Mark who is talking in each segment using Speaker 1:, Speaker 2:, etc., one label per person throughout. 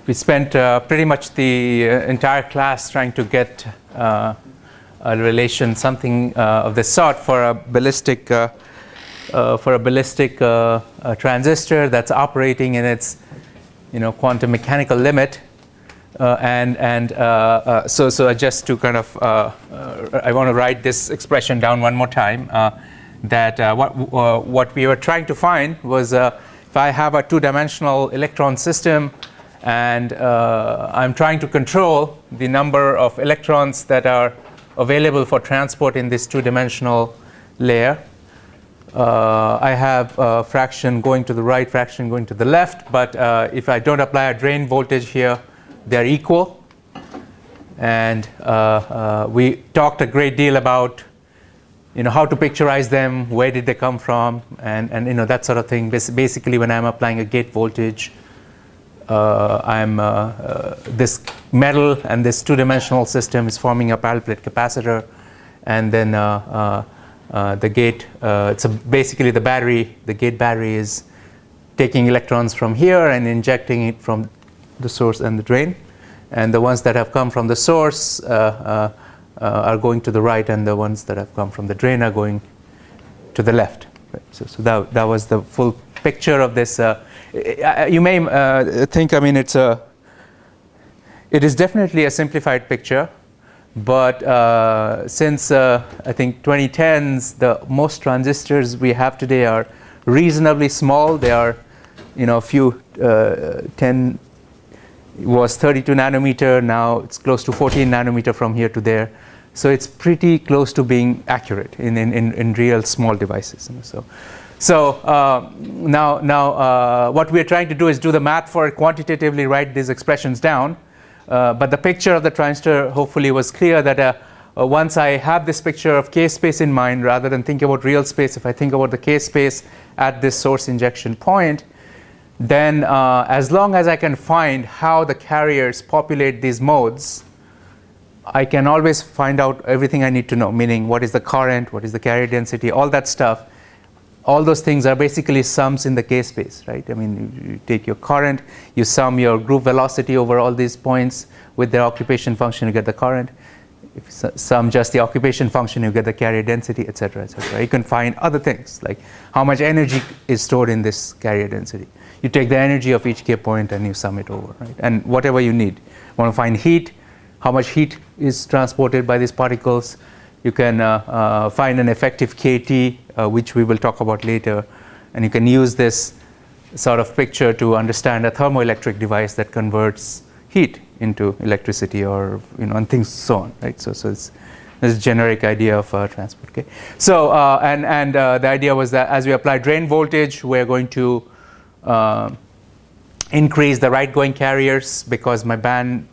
Speaker 1: we spent pretty much the entire class trying to get a relation, something of this sort, for a ballistic transistor that's operating in its quantum mechanical limit. So just to kind of I want to write this expression down one more time. That what we were trying to find was if I have a two-dimensional electron system and I'm trying to control the number of electrons that are available for transport in this two-dimensional layer. I have a fraction going to the right, fraction going to the left, but if I don't apply a drain voltage here, they're equal. And we talked a great deal about how to picturize them, where did they come from, and that sort of thing. Basically, when I'm applying a gate voltage, this metal and this two-dimensional system is forming a parallel plate capacitor, and then the gate, basically the battery, the gate battery is taking electrons from here and injecting it from the source and the drain, and the ones that have come from the source are going to the right, and the ones that have come from the drain are going to the left. Right? So that was the full picture of this. You may think, it is definitely a simplified picture, but since I think 2010s, most transistors we have today are reasonably small. They are, a few 10. It was 32 nanometer. Now it's close to 14 nanometer from here to there. So it's pretty close to being accurate in real small devices. So now what we're trying to do is do the math for it, quantitatively write these expressions down. But the picture of the transistor hopefully was clear that once I have this picture of K space in mind, rather than think about real space, if I think about the K space at this source injection point, then as long as I can find how the carriers populate these modes, I can always find out everything I need to know, meaning what is the current, what is the carrier density, all that stuff. All those things are basically sums in the K space, right? You take your current, you sum your group velocity over all these points with their occupation function, you get the current. If you sum just the occupation function, you get the carrier density, etc., etc. You can find other things, like how much energy is stored in this carrier density. You take the energy of each K point and you sum it over, right? And whatever you need. You want to find heat, how much heat is transported by these particles. You can find an effective KT, which we will talk about later. And you can use this sort of picture to understand a thermoelectric device that converts heat into electricity, or and things so on, right? So it's this generic idea of transport. Okay. So the idea was that as we apply drain voltage, we're going to increase the right-going carriers, because my band,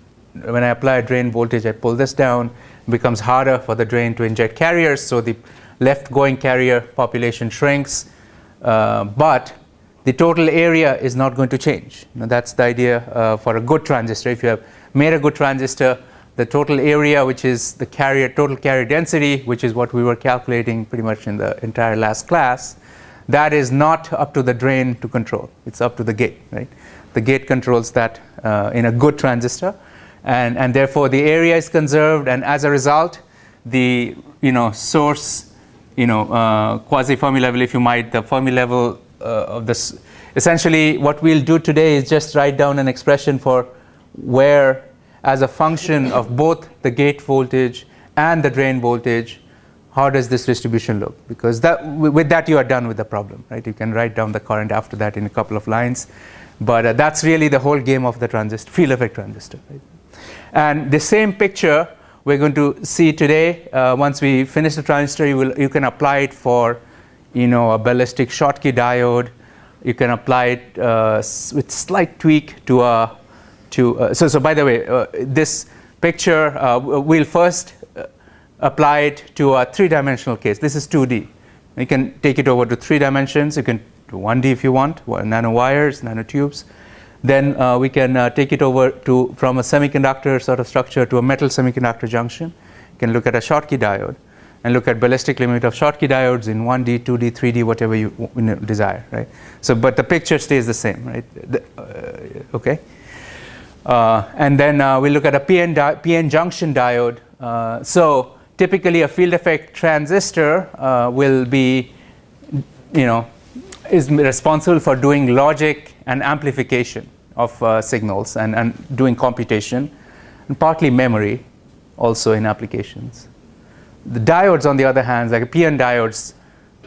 Speaker 1: when I apply a drain voltage, I pull this down, it becomes harder for the drain to inject carriers, so the left-going carrier population shrinks, but the total area is not going to change. That's the idea for a good transistor. If you have made a good transistor, the total area, which is the total carrier density, which is what we were calculating pretty much in the entire last class, that is not up to the drain to control. It's up to the gate, right? The gate controls that in a good transistor, and therefore the area is conserved, and as a result, the source, quasi-Fermi level, if you might, the Fermi level of this. Essentially, what we'll do today is just write down an expression for where, as a function of both the gate voltage and the drain voltage, how does this distribution look? Because with that you are done with the problem, right? You can write down the current after that in a couple of lines, but that's really the whole game of the transistor, field effect transistor. Right? And the same picture we're going to see today. Once we finish the transistor, you can apply it for, a ballistic Schottky diode. You can apply it with slight tweak to so by the way, this picture we'll first apply it to a three-dimensional case. This is 2D. You can take it over to 3 dimensions. You can do 1D if you want, nanowires, nanotubes. Then we can take it over from a semiconductor sort of structure to a metal semiconductor junction. You can look at a Schottky diode and look at ballistic limit of Schottky diodes in 1D, 2D, 3D, whatever you desire, right? So, but the picture stays the same, right? Okay. And then we look at a PN junction diode. So typically a field effect transistor will be, is responsible for doing logic and amplification of signals and doing computation, and partly memory also in applications. The diodes, on the other hand, like PN diodes,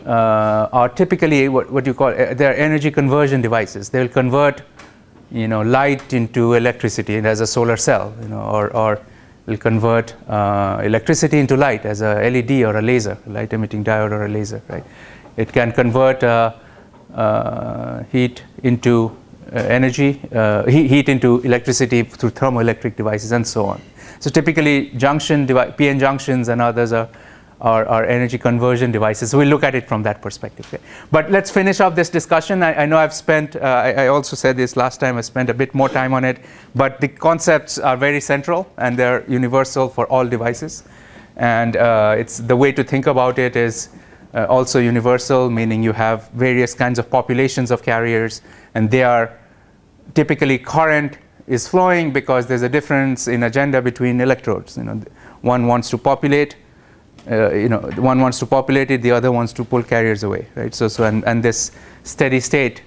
Speaker 1: are typically what you call, they're energy conversion devices. They'll convert light into electricity as a solar cell, or will convert electricity into light as a LED or a laser, a light emitting diode or a laser, right? It can convert heat into heat into electricity through thermoelectric devices and so on. So typically PN junctions and others are energy conversion devices. So we'll look at it from that perspective. Okay? But let's finish off this discussion. I know I've spent, I also said this last time, I spent a bit more time on it, but the concepts are very central and they're universal for all devices. And it's the way to think about it is also universal, meaning you have various kinds of populations of carriers, and they are typically current is flowing because there's a difference in agenda between electrodes. One wants to populate, one wants to populate it, the other wants to pull carriers away, right? And this steady state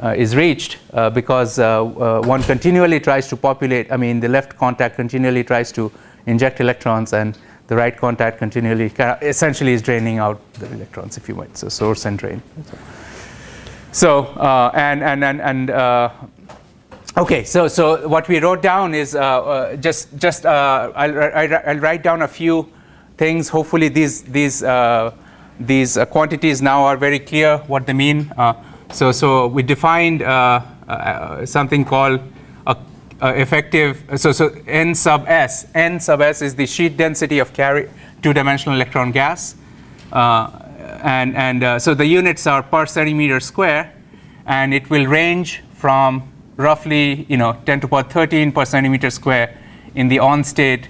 Speaker 1: is reached because one continually tries to populate. The left contact continually tries to inject electrons, and the right contact continually essentially is draining out the electrons, if you might. So source and drain. So okay. So what we wrote down is I'll write down a few things. Hopefully these quantities now are very clear what they mean. So we defined something called effective. So n sub s. N sub s is the sheet density of two-dimensional electron gas, so the units are per centimeter square, and it will range from roughly 10 to the power 13 per centimeter square in the on state,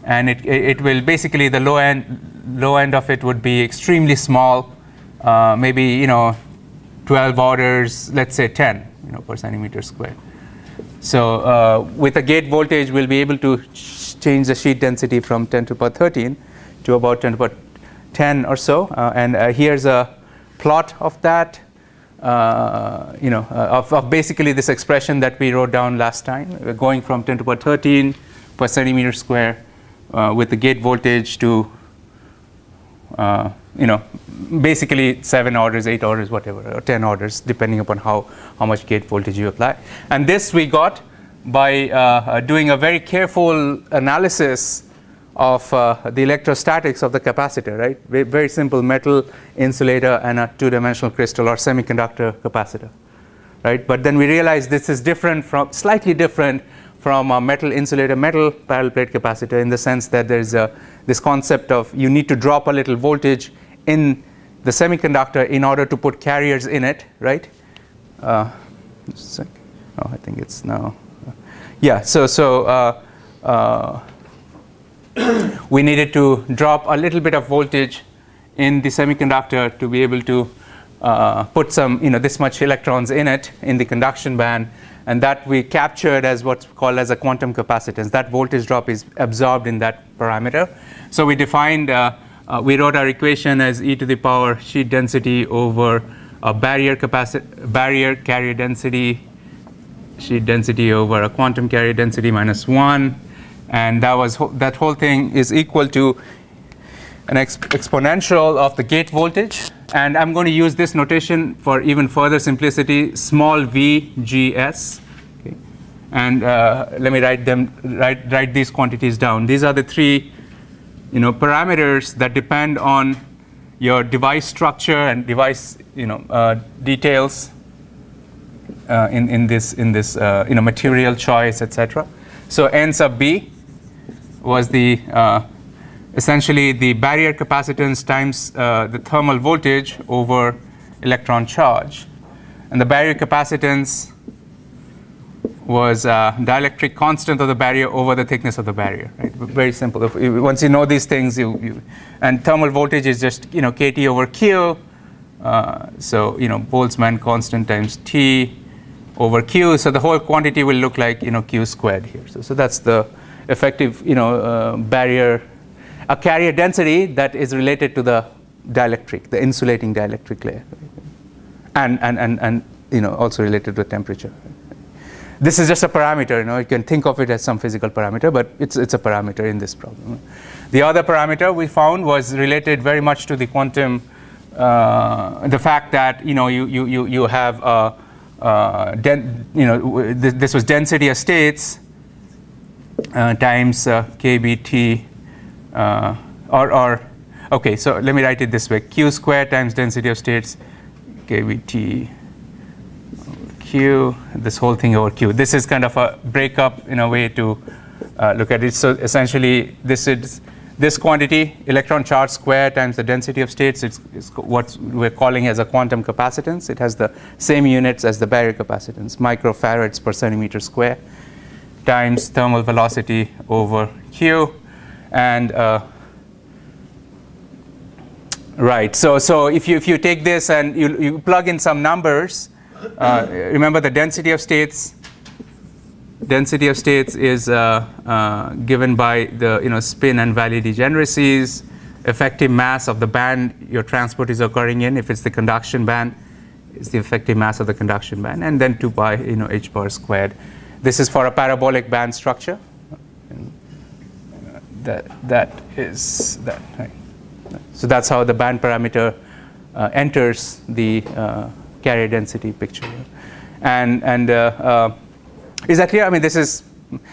Speaker 1: and it will basically, the low end of it would be extremely small, maybe 12 orders, let's say 10 per centimeter square. So with a gate voltage, we'll be able to change the sheet density from 10 to the power 13 to about 10 to the power 10 or so. And here's a plot of that, of basically this expression that we wrote down last time. We're going from 10 to the power 13 per centimeter square with the gate voltage to, basically 7 orders, 8 orders, whatever, or 10 orders, depending upon how much gate voltage you apply. And this we got by doing a very careful analysis of the electrostatics of the capacitor, right? Very simple metal insulator and a two-dimensional crystal or semiconductor capacitor, right? But then we realized this is slightly different from a metal insulator, metal parallel plate capacitor, in the sense that there's this concept of you need to drop a little voltage in the semiconductor in order to put carriers in it, right? Just a sec. Oh, I think it's now. Yeah. So we needed to drop a little bit of voltage in the semiconductor to be able to put some, this much electrons in it in the conduction band, and that we captured as what's called as a quantum capacitance. That voltage drop is absorbed in that parameter. So we defined, we wrote our equation as e to the power sheet density over a barrier carrier density, sheet density over a quantum carrier density minus 1. And that whole thing is equal to an exponential of the gate voltage. And I'm going to use this notation for even further simplicity, small v gs. Okay. And let me write these quantities down. These are the three parameters that depend on your device structure and device details in this material choice, etc. So n sub b was the essentially the barrier capacitance times the thermal voltage over electron charge, and the barrier capacitance was dielectric constant of the barrier over the thickness of the barrier. Right? Very simple. Once you know these things, and thermal voltage is just KT over Q. So Boltzmann constant times T over Q. So the whole quantity will look like, Q squared here. So that's the effective, barrier, a carrier density that is related to the dielectric, the insulating dielectric layer, and also related to temperature. This is just a parameter. You can think of it as some physical parameter, but it's a parameter in this problem. The other parameter we found was related very much to the quantum, the fact that you have this was density of states times kBt, okay, so let me write it this way: Q squared times density of states kBt Q, this whole thing over Q. This is kind of a breakup in a way to look at it. So essentially, this is this quantity, electron charge square times the density of states. It's what we're calling as a quantum capacitance. It has the same units as the barrier capacitance, microfarads per centimeter square, times thermal velocity over Q. And right, so if you take this and you plug in some numbers, remember the density of states. Density of states is given by the spin and Valley degeneracies, effective mass of the band your transport is occurring in. If it's the conduction band, it's the effective mass of the conduction band, and then 2 pi h bar squared. This is for a parabolic band structure. That is that. Right. So that's how the band parameter enters the carrier density picture. And is that clear? I mean, this is,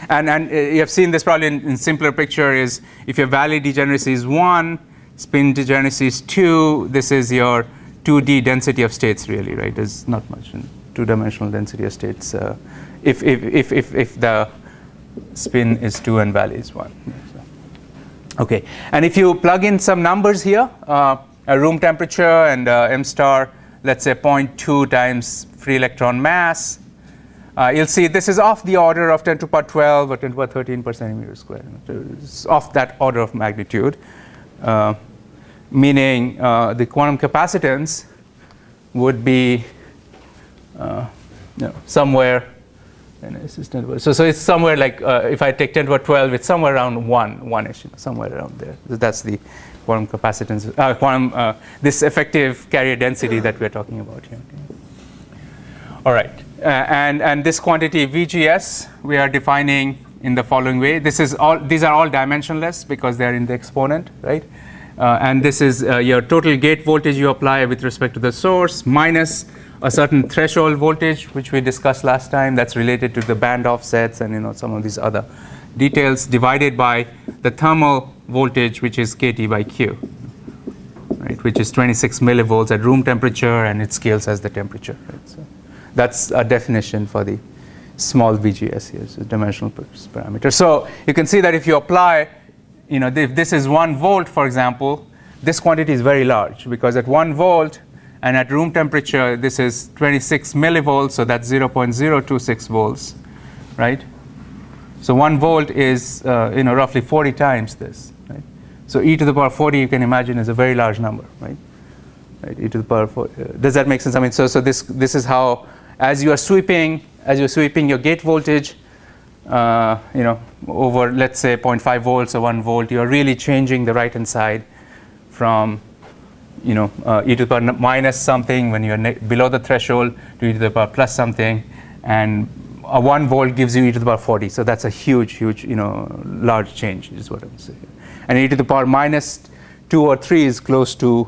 Speaker 1: and you have seen this probably in simpler picture, is if your Valley degeneracy is 1, spin degeneracy is 2, this is your 2D density of states really, right? There's not much in two-dimensional density of states if the spin is 2 and Valley is 1. Okay, and if you plug in some numbers here, a room temperature and m star, let's say 0.2 times free electron mass, you'll see this is off the order of 10 to the power 12 or 10 to the power 13 per centimeter square. It's off that order of magnitude, meaning the quantum capacitance would be somewhere. So it's somewhere like if I take 10 to the power 12, it's somewhere around 1-ish, somewhere around there. So that's the quantum capacitance, this effective carrier density that we're talking about here. Okay. All right, and this quantity VGS we are defining in the following way. These are all dimensionless because they're in the exponent, right? And this is your total gate voltage you apply with respect to the source minus a certain threshold voltage, which we discussed last time, that's related to the band offsets and some of these other details, divided by the thermal voltage, which is kT by Q, right, which is 26 millivolts at room temperature, and it scales as the temperature. Right? So that's a definition for the small VGS here, so dimensional parameter. So you can see that if you apply, if this is 1 volt, for example, this quantity is very large, because at 1 volt, and at room temperature, this is 26 millivolts, so that's 0.026 volts, right? So 1 volt is, roughly 40 times this, right? So e to the power 40, you can imagine, is a very large number, right? E to the power 40. Does that make sense? I mean, so this is how, as you're sweeping your gate voltage, over, let's say, 0.5 volts or 1 volt, you're really changing the right-hand side from e to the power minus something when you're below the threshold to e to the power plus something, and a 1 volt gives you e to the power 40. So that's a huge, large change is what I'm saying. And e to the power minus 2 or 3 is close to,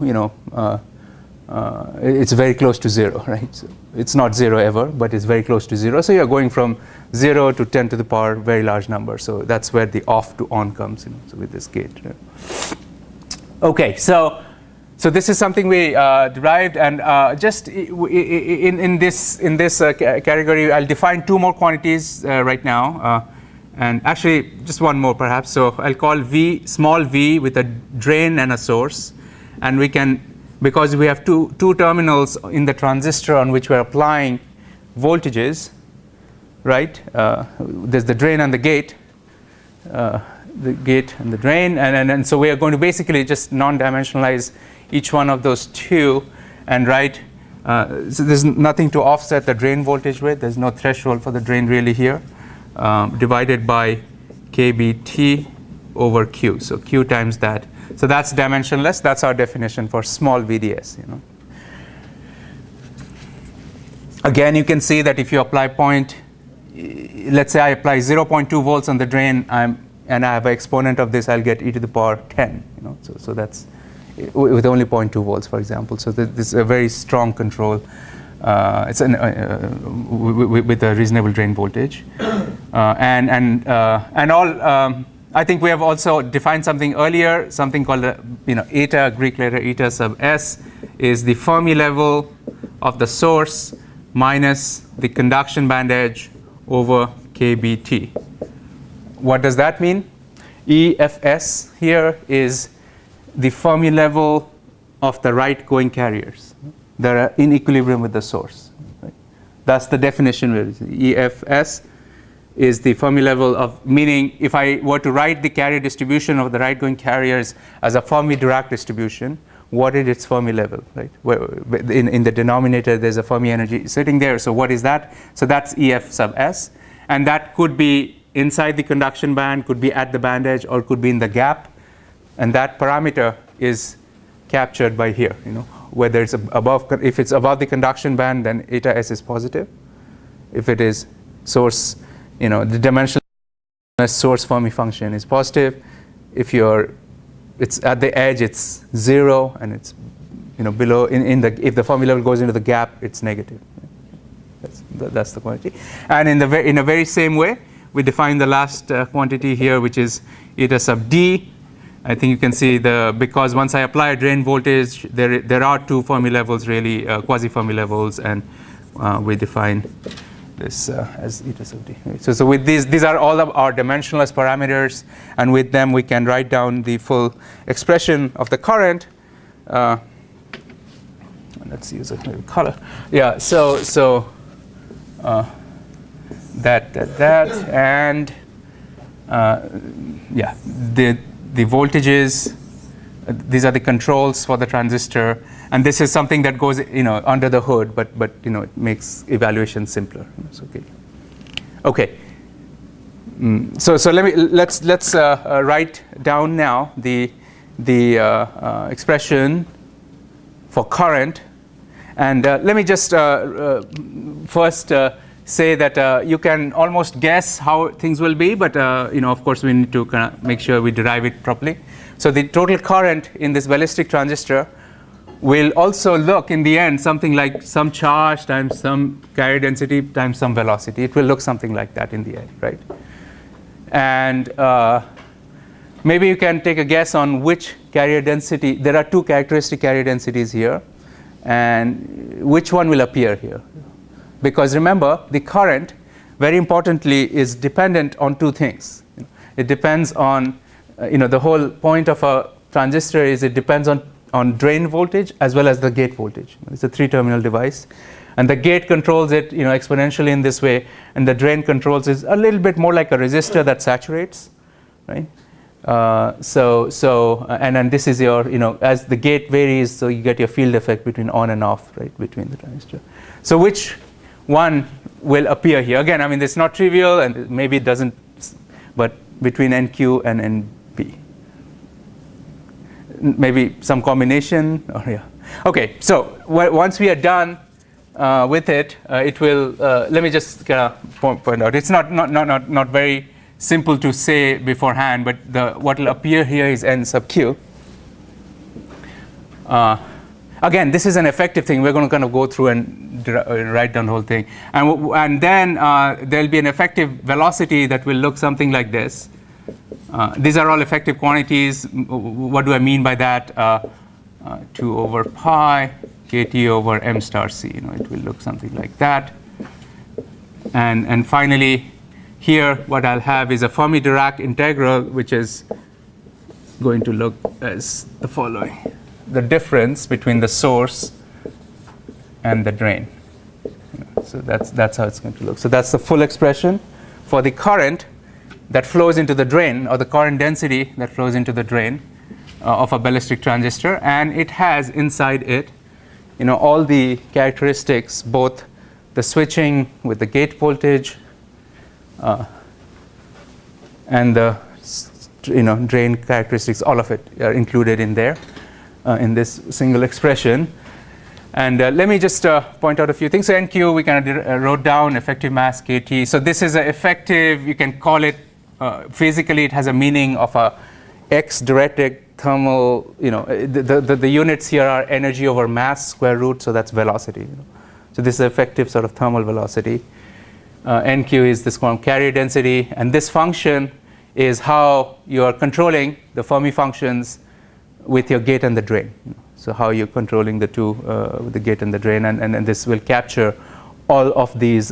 Speaker 1: it's very close to 0, right? So it's not 0 ever, but it's very close to 0. So you're going from 0 to 10 to the power, very large number. So that's where the off to on comes, so with this gate. Right? Okay, so this is something we derived, and just in this category, I'll define 2 more quantities right now, and actually just one more perhaps. So I'll call V, small v, with a drain and a source, and we can, because we have two terminals in the transistor on which we're applying voltages, right? There's the drain and the gate. The gate and the drain, and so we are going to basically just non-dimensionalize each one of those 2 and write So there's nothing to offset the drain voltage with. There's no threshold for the drain really here. Divided by kBT over Q. So Q times that. So that's dimensionless. That's our definition for small VDS. Again, you can see that if you apply let's say I apply 0.2 volts on the drain, and I have an exponent of this, I'll get e to the power 10. So that's with only 0.2 volts, for example. So this is a very strong control. It's with a reasonable drain voltage, and all. I think we have also defined something earlier, something called eta, Greek letter eta sub s, is the Fermi level of the source minus the conduction band edge over kBT. What does that mean? EFS here is the Fermi level of the right-going carriers that are in equilibrium with the source. Right? That's the definition. EFS is the Fermi level of, meaning if I were to write the carrier distribution of the right-going carriers as a Fermi-Dirac distribution, what is its Fermi level, right? In the denominator, there's a Fermi energy sitting there. So what is that? So that's EF sub S. And that could be inside the conduction band, could be at the band edge, or could be in the gap. And that parameter is captured by here, whether it's above, if it's above the conduction band, then eta S is positive. If it is source, the dimensionless source Fermi function is positive. If it's at the edge, it's 0, and it's below if the Fermi level goes into the gap, it's negative. That's the quantity. And in a very same way, we define the last quantity here, which is eta sub d. I think you can see because once I apply a drain voltage, there are two Fermi levels really, quasi-Fermi levels, and we define this as eta sub d. So with these are all of our dimensionless parameters, and with them we can write down the full expression of the current. Let's use a color. Yeah. So that and yeah, the voltages. These are the controls for the transistor, and this is something that goes under the hood, but it makes evaluation simpler. Okay. So let's write down now the expression for current, and let me just first say that you can almost guess how things will be, but of course we need to kind of make sure we derive it properly. So the total current in this ballistic transistor will also look in the end something like some charge times some carrier density times some velocity. It will look something like that in the end, right? And maybe you can take a guess on which carrier density. There are two characteristic carrier densities here, and which one will appear here. Because remember, the current, very importantly, is dependent on two things. It depends on, the whole point of a transistor is it depends on drain voltage as well as the gate voltage. It's a three-terminal device. And the gate controls it exponentially in this way, and the drain controls is a little bit more like a resistor that saturates, right? And then this is your, as the gate varies, so you get your field effect between on and off, right, between the transistor. So which one will appear here? Again, I mean, it's not trivial, and maybe it doesn't, but between NQ and NP. Maybe some combination, or yeah. Okay, so once we are done with it, it will, let me just kind of point out, it's not very simple to say beforehand, but what will appear here is N sub Q. Again, this is an effective thing. We're going to kind of go through and write down the whole thing. And then there'll be an effective velocity that will look something like this. These are all effective quantities. What do I mean by that? 2 over pi kt over m star c. It will look something like that. And finally, here what I'll have is a Fermi-Dirac integral, which is going to look as the following: the difference between the source and the drain. So that's how it's going to look. So that's the full expression for the current that flows into the drain, or the current density that flows into the drain of a ballistic transistor, and it has inside it all the characteristics, both the switching with the gate voltage and the drain characteristics, all of it are included in there in this single expression. And let me just point out a few things. So NQ, we kind of wrote down effective mass KT. So this is an effective, you can call it, physically it has a meaning of a X directed thermal, the units here are energy over mass square root, so that's velocity. So this is effective sort of thermal velocity. NQ is this quantum carrier density, and this function is how you are controlling the Fermi functions with your gate and the drain. So how you're controlling the two, with the gate and the drain, and this will capture all of these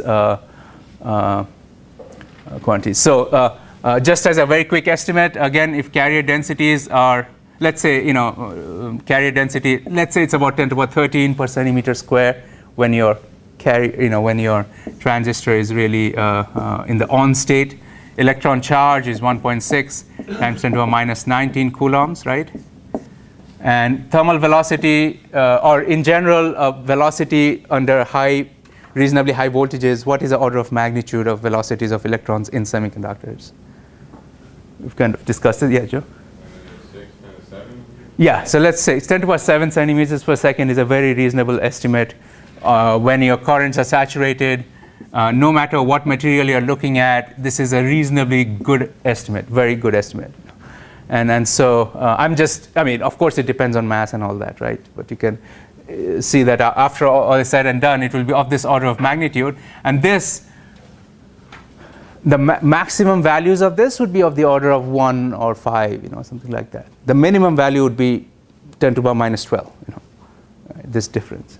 Speaker 1: quantities. So just as a very quick estimate, again, if carrier densities are, let's say, carrier density, let's say it's about 10 to the power 13 per centimeter square when your when your transistor is really in the on state. Electron charge is 1.6 times 10 to the power minus 19 coulombs, right? And thermal velocity, or in general, velocity under reasonably high voltages, what is the order of magnitude of velocities of electrons in semiconductors? We've kind of discussed it. Yeah, Joe?
Speaker 2: 6 times 7?
Speaker 1: Yeah, so let's say 10 to the power 7 centimeters per second is a very reasonable estimate when your currents are saturated. No matter what material you're looking at, this is a reasonably good estimate, very good estimate. And so of course it depends on mass and all that, right? But you can see that after all is said and done, it will be of this order of magnitude. And the maximum values of this would be of the order of 1 or 5, something like that. The minimum value would be 10 to the power minus 12, this difference.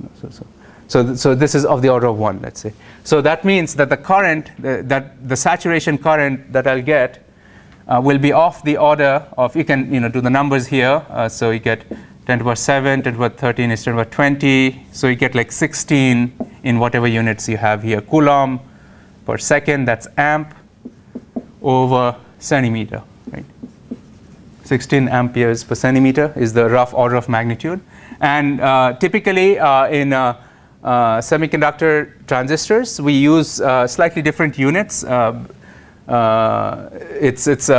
Speaker 1: So this is of the order of 1, let's say. So that means that the current, that the saturation current that I'll get will be of the order of, you can do the numbers here. So you get 10 to the power 7, 10 to the power 13 is 10 to the power 20. So you get like 16 in whatever units you have here. Coulomb per second, that's amp over centimeter, right? 16 amperes per centimeter is the rough order of magnitude. And typically in semiconductor transistors, we use slightly different units. It's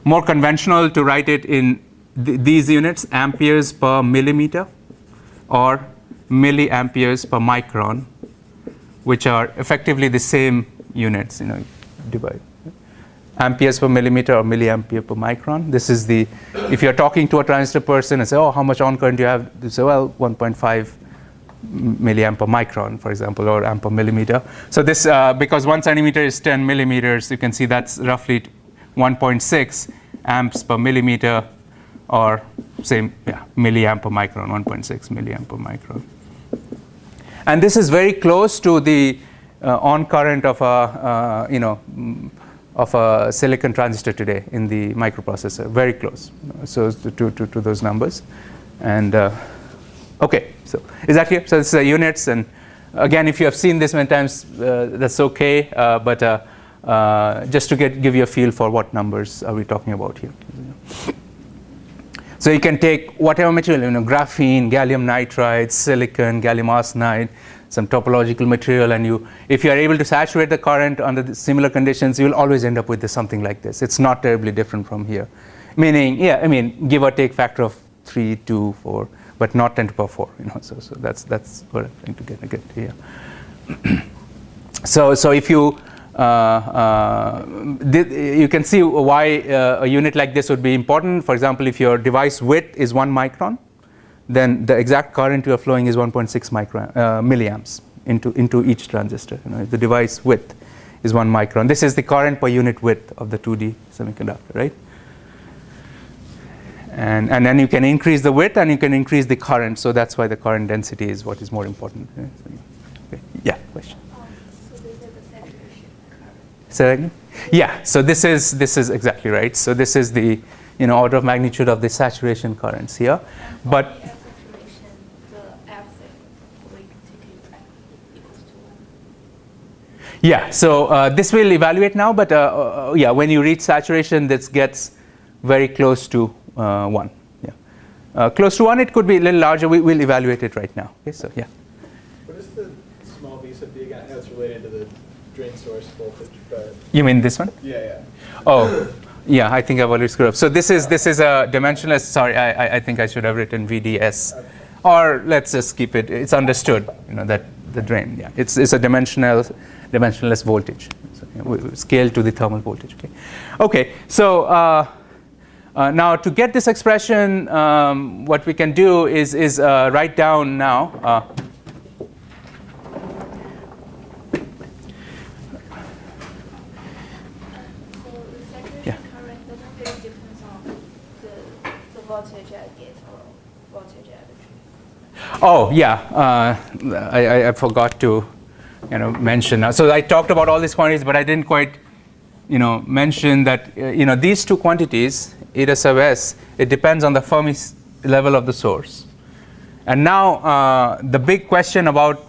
Speaker 1: more conventional to write it in these units, amperes per millimeter or milliamperes per micron, which are effectively the same units, divide. Amperes per millimeter or milliampere per micron. This is if you're talking to a transistor person and say, oh, how much on current do you have? They say, well, 1.5 milliamp per micron, for example, or amp per millimeter. So this, because 1 centimeter is 10 millimeters, you can see that's roughly 1.6 amps per millimeter, or milliamp per micron, 1.6 milliamp per micron. And this is very close to the on current of a silicon transistor today in the microprocessor, very close. So to those numbers. And okay, so is that clear? So this is units, and again, if you have seen this many times, that's okay. But just to give you a feel for what numbers are we talking about here. So you can take whatever material, graphene, gallium nitride, silicon, gallium arsenide, some topological material, and if you are able to saturate the current under the similar conditions, you will always end up with something like this. It's not terribly different from here. Meaning, give or take factor of 3, 2, 4, but not 10 to the power 4. So that's what I'm trying to get here. So if you you can see why a unit like this would be important. For example, if your device width is 1 micron, then the exact current you are flowing is 1.6 milliamps into each transistor. If the device width is 1 micron, this is the current per unit width of the 2D semiconductor, right? And then you can increase the width and you can increase the current. So that's why the current density is what is more important. Okay. Yeah, question.
Speaker 3: So these are the saturation current.
Speaker 1: Say that again? Yeah. So this is exactly right. So this is the order of magnitude of the saturation currents here, but
Speaker 3: at saturation, the absent equals to 1.
Speaker 1: yeah. So this will evaluate now, but when you reach saturation, this gets very close to 1. Yeah. Close to 1, it could be a little larger. We'll evaluate it right now. Okay, so yeah.
Speaker 4: What is the small v sub d again? I know it's related to the drain source voltage, but
Speaker 1: You mean this one?
Speaker 4: yeah.
Speaker 1: Oh, yeah, I think I've already screwed up. So this is a dimensionless, sorry, I think I should have written VDS.
Speaker 4: Okay.
Speaker 1: Or let's just keep it, it's understood, that the drain, yeah. It's a dimensionless voltage. So, we scale to the thermal voltage, okay. Okay, so now to get this expression, what we can do is write down now.
Speaker 3: Voltage at gate or voltage at the tree.
Speaker 1: Oh yeah, I forgot to, mention. So I talked about all these quantities, but I didn't quite, mention that these two quantities, eta sub s, it depends on the Fermi level of the source. And now the big question about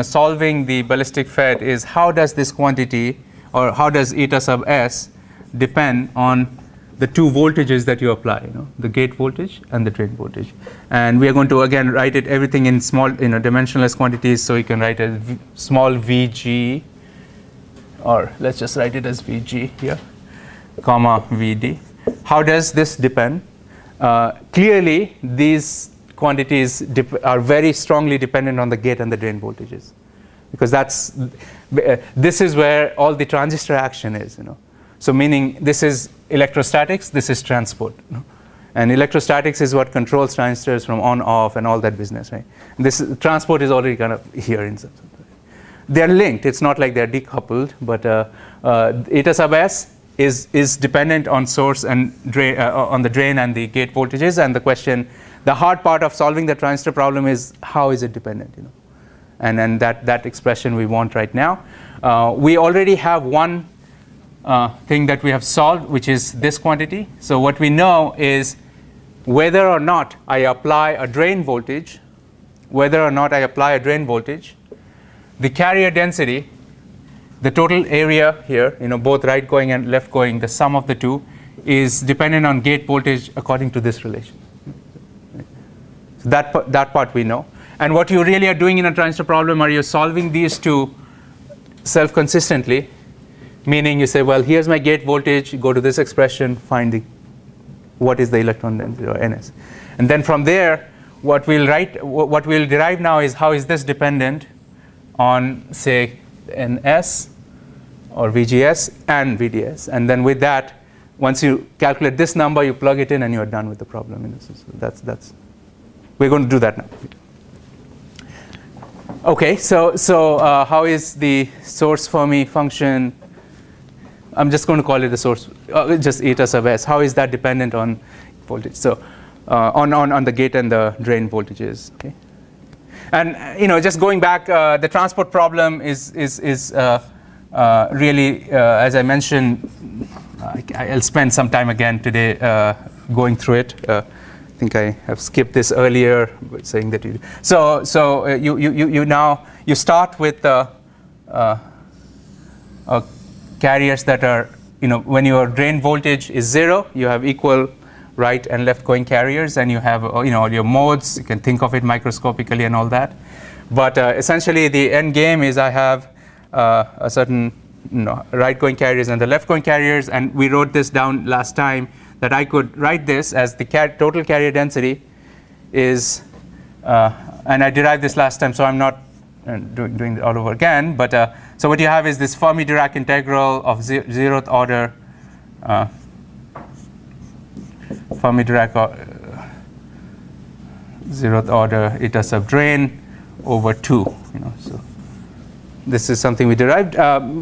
Speaker 1: solving the ballistic FET is how does this quantity, or how does eta sub s depend on the two voltages that you apply, the gate voltage and the drain voltage. And we are going to again write it everything in small, dimensionless quantities. So you can write a small Vg, or let's just write it as Vg here, comma Vd. How does this depend? Clearly, these quantities are very strongly dependent on the gate and the drain voltages, because this is where all the transistor action is, So meaning this is electrostatics, this is transport. And electrostatics is what controls transistors from on, off, and all that business, right? This transport is already kind of here in some sense. They're linked. It's not like they're decoupled, but eta sub s is dependent on source and drain, on the drain and the gate voltages. And the hard part of solving the transistor problem is how is it dependent, And then that expression we want right now. We already have one thing that we have solved, which is this quantity. So what we know is whether or not I apply a drain voltage, the carrier density, the total area here, both right going and left going, the sum of the two, is dependent on gate voltage according to this relation. So that part we know. And what you really are doing in a transistor problem are you're solving these two self-consistently. Meaning you say, well, here's my gate voltage, go to this expression, find what is the electron density, or NS. And then from there, what we'll derive now is how is this dependent on, say, NS or VGS and VDS. And then with that, once you calculate this number, you plug it in and you're done with the problem. So we're going to do that now. Okay, so how is the source Fermi function? I'm just going to call it the source, just eta sub s. How is that dependent on voltage? So on the gate and the drain voltages. Okay, and just going back, the transport problem is really, as I mentioned, I'll spend some time again today going through it. I think I have skipped this earlier, but saying that you. So you start with carriers that are, when your drain voltage is 0, you have equal right and left going carriers, and you have, all your modes. You can think of it microscopically and all that. But essentially, the end game is I have a certain, right going carriers and the left going carriers, and we wrote this down last time that I could write this as the total carrier density is, and I derived this last time, so I'm not doing it all over again, but so what you have is this Fermi-Dirac integral of zeroth order, Fermi-Dirac zeroth order eta sub drain over 2. So this is something we derived.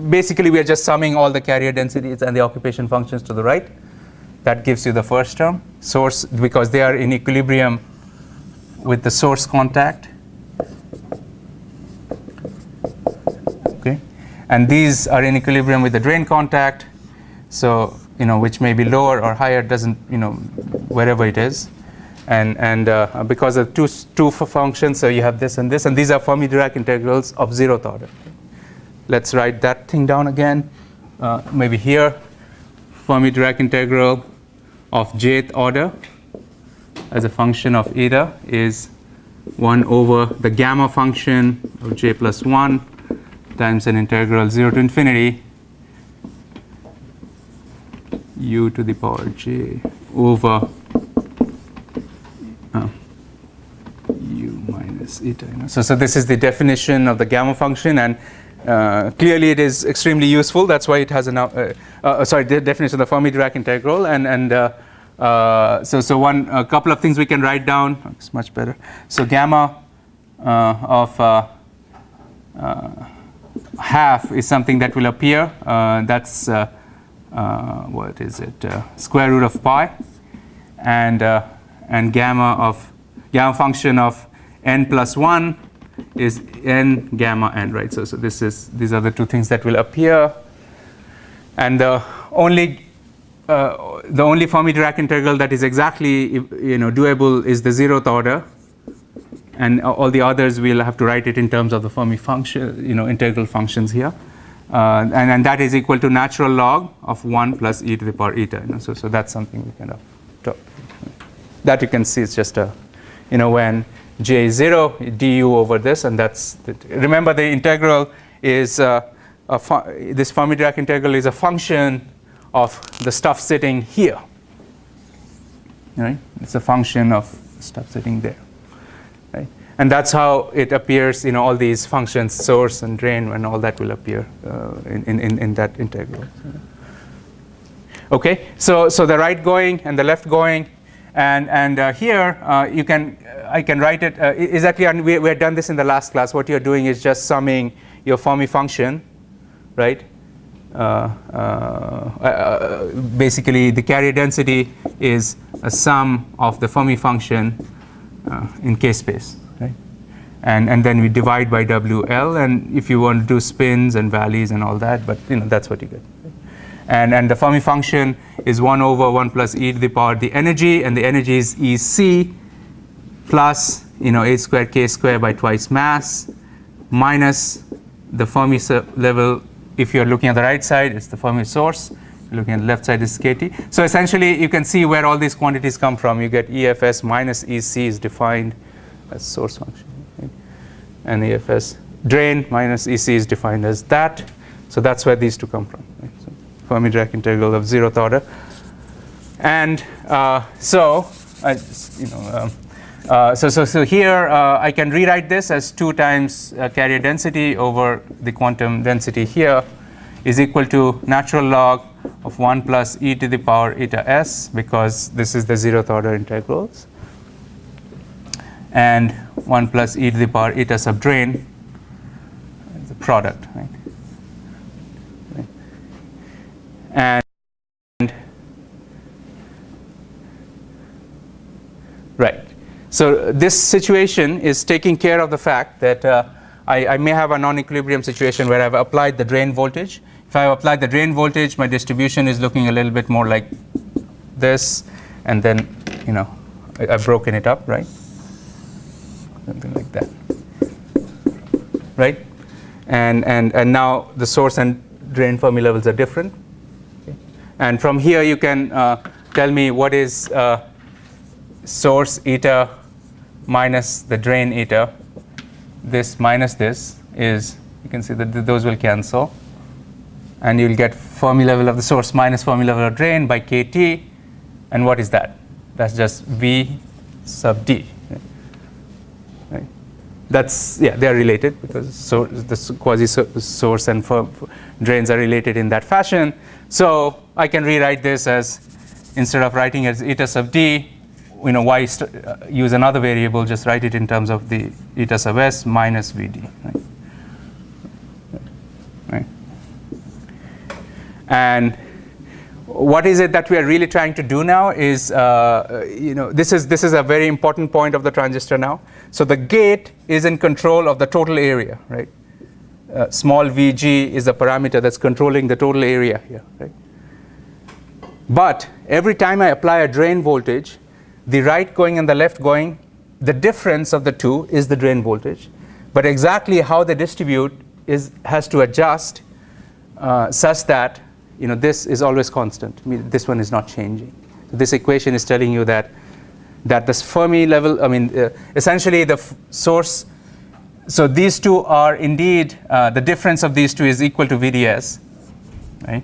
Speaker 1: Basically, we are just summing all the carrier densities and the occupation functions to the right. That gives you the first term, source, because they are in equilibrium with the source contact. Okay, and these are in equilibrium with the drain contact, so which may be lower or higher, doesn't wherever it is, and because of two functions, so you have this, and these are Fermi-Dirac integrals of zeroth order. Let's write that thing down again, maybe here, Fermi-Dirac integral of jth order as a function of eta is 1 over the gamma function of j plus 1 times an integral 0 to infinity u to the power j over u minus eta. So this is the definition of the gamma function, and clearly it is extremely useful. That's why it has the definition of the Fermi-Dirac integral, and a couple of things we can write down. It's much better. So gamma of half is something that will appear. That's what is it? Square root of pi, and gamma function of n plus 1 is n gamma n, right? So these are the two things that will appear, and the only Fermi-Dirac integral that is exactly doable is the 0th order, and all the others we'll have to write it in terms of the Fermi function, integral functions here, and that is equal to natural log of 1 plus e to the power eta. So that's something we kind of talk. That you can see is just a when j is 0 du over this, and that's remember the integral is this Fermi-Dirac integral is a function of the stuff sitting here, right? It's a function of stuff sitting there, right? And that's how it appears. All these functions, source and drain, and all that will appear in that integral. Okay, so the right going and the left going, and here I can write it exactly. And we had done this in the last class. What you're doing is just summing your Fermi function, right? Basically, the carrier density is a sum of the Fermi function in K space, right? And then we divide by WL, and if you want to do spins and valleys and all that, but that's what you get. And the Fermi function is 1 over 1 plus e to the power the energy, and the energy is EC plus h squared k squared by twice mass minus the Fermi level. If you're looking at the right side, it's the Fermi source. If you're looking at the left side, it's KT. So essentially, you can see where all these quantities come from. You get EFS minus EC is defined as source function, right? And EFS drain minus EC is defined as that. So that's where these two come from, right? So Fermi-Dirac integral of 0th order. And so here I can rewrite this as 2 times carrier density over the quantum density here is equal to natural log of 1 plus e to the power eta s, because this is the 0th order integrals, and 1 plus e to the power eta sub drain is the product, right? And right. So this situation is taking care of the fact that I may have a non-equilibrium situation where I've applied the drain voltage. If I've applied the drain voltage, my distribution is looking a little bit more like this, and then I've broken it up, right? Something like that, right? And now the source and drain Fermi levels are different. Okay. And from here you can tell me what is source eta minus the drain eta. This minus this is, you can see that those will cancel, and you'll get Fermi level of the source minus Fermi level of drain by KT. And what is that? That's just V sub D, right? That's, they're related, because so the quasi source and drains are related in that fashion. So I can rewrite this as, instead of writing as eta sub D, why use another variable, just write it in terms of the eta sub s minus VD, right? And what is it that we are really trying to do now is, this is a very important point of the transistor now. So the gate is in control of the total area, right? Small Vg is a parameter that's controlling the total area here, right? But every time I apply a drain voltage, the right going and the left going, the difference of the two is the drain voltage. But exactly how they distribute has to adjust such that this is always constant. I mean, this one is not changing. So this equation is telling you that that this Fermi level, I mean, essentially the source, so these two are indeed, the difference of these two is equal to VDS, right?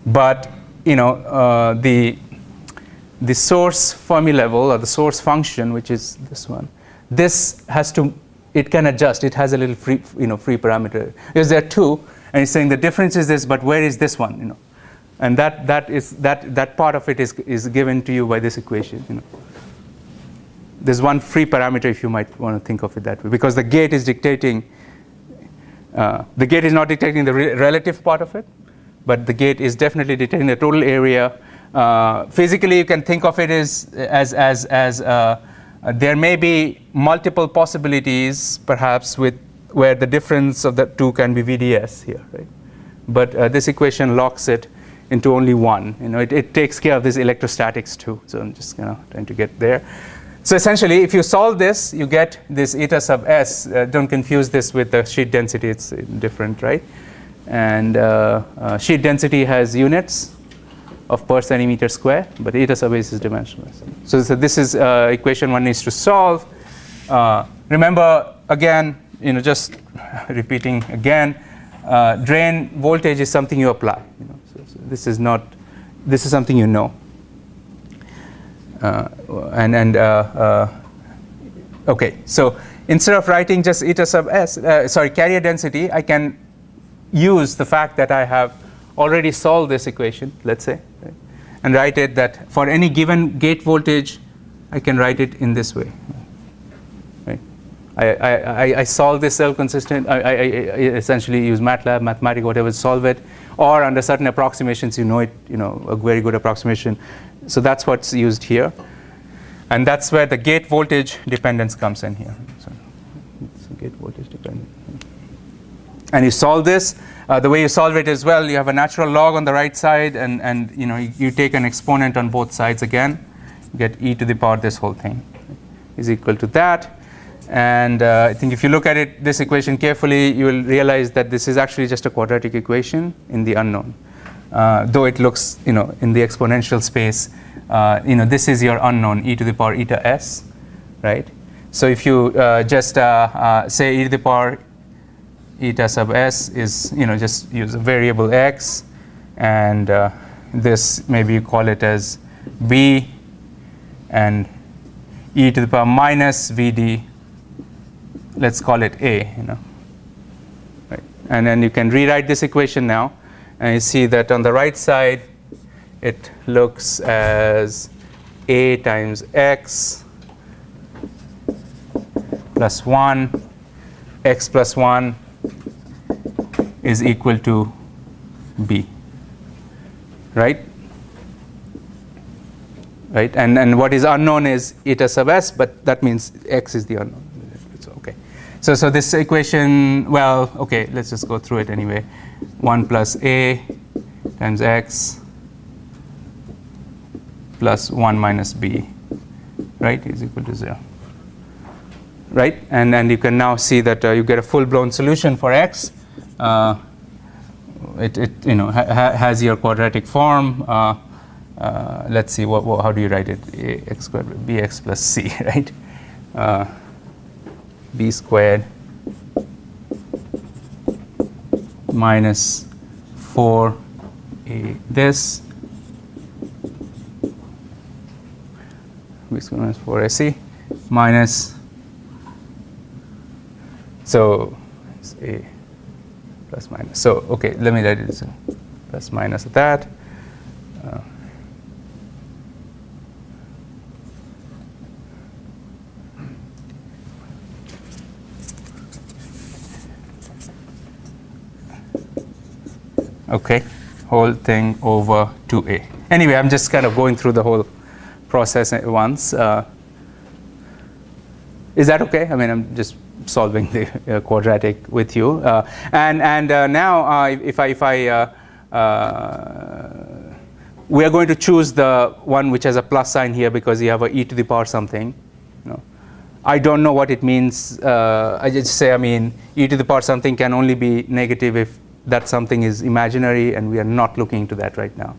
Speaker 1: But, you know, the source Fermi level or the source function, which is this one, this has to, it can adjust. It has a little free, you know, free parameter. Because there are two, and it's saying the difference is this, but where is this one, you know? And that part of it is given to you by this equation, you know. There's one free parameter if you might want to think of it that way, because the gate is dictating, the gate is not dictating the relative part of it, but the gate is definitely dictating the total area. Physically, you can think of it as there may be multiple possibilities, perhaps, with where the difference of the two can be VDS here, right? But this equation locks it into only one. You know, it takes care of this electrostatics too. So I'm just trying to get there. So essentially, if you solve this, you get this eta sub s. Don't confuse this with the sheet density. It's different, right? And sheet density has units of per centimeter square, but eta sub s is dimensionless. So this is equation one needs to solve. Remember, again, you know, just repeating again, drain voltage is something you apply. You know, so this is not, this is something you know. Okay, so instead of writing just eta sub s, carrier density, I can use the fact that I have already solved this equation, let's say, right, and write it that for any given gate voltage, I can write it in this way. Right? I solve this self-consistent. I essentially use MATLAB, Mathematica, whatever, solve it, or under certain approximations, you know it, you know, a very good approximation. So that's what's used here, and that's where the gate voltage dependence comes in here. So gate voltage dependence, and you solve this. The way you solve it as well, you have a natural log on the right side, and you know, you take an exponent on both sides again, you get e to the power this whole thing is equal to that. And I think if you look at it, this equation carefully, you will realize that this is actually just a quadratic equation in the unknown. Though it looks, you know, in the exponential space, you know, this is your unknown, e to the power eta s, right? So if you just say e to the power eta sub s is, you know, just use a variable x, and this, maybe you call it as b, and e to the power minus vd, let's call it a, you know, right? And then you can rewrite this equation now, and you see that on the right side, it looks as a times x plus 1, x plus 1 is equal to b, right? Right, and what is unknown is eta sub s, but that means x is the unknown. So, okay, so this equation, well, okay, let's just go through it anyway. 1 plus a times x plus 1 minus b, right, is equal to 0. Right, and you can now see that you get a full-blown solution for x. It you know, has your quadratic form. Let's see, how do you write it? X squared bx plus c, right? B squared minus 4a this, b squared minus 4ac minus, so it's a plus minus. So okay, let me write it as plus minus of that. Okay, whole thing over 2a. Anyway, I'm just kind of going through the whole process at once. Is that okay? I mean, I'm just solving the quadratic with you. And now, if I we are going to choose the one which has a plus sign here because you have a e to the power something. You know, I don't know what it means. I just say, I mean, e to the power something can only be negative if that something is imaginary, and we are not looking into that right now.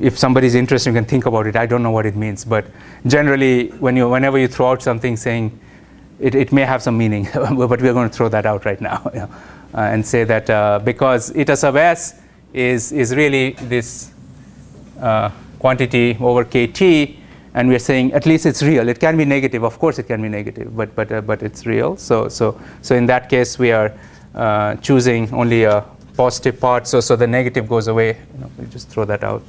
Speaker 1: if somebody's interested, you can think about it. I don't know what it means, but generally, whenever you throw out something saying it may have some meaning, but we're going to throw that out right now, and say that because eta sub s is really this quantity over kt, and we're saying at least it's real. It can be negative, of course, it can be negative, but it's real. So in that case, we are choosing only a positive part. So the negative goes away. We just throw that out,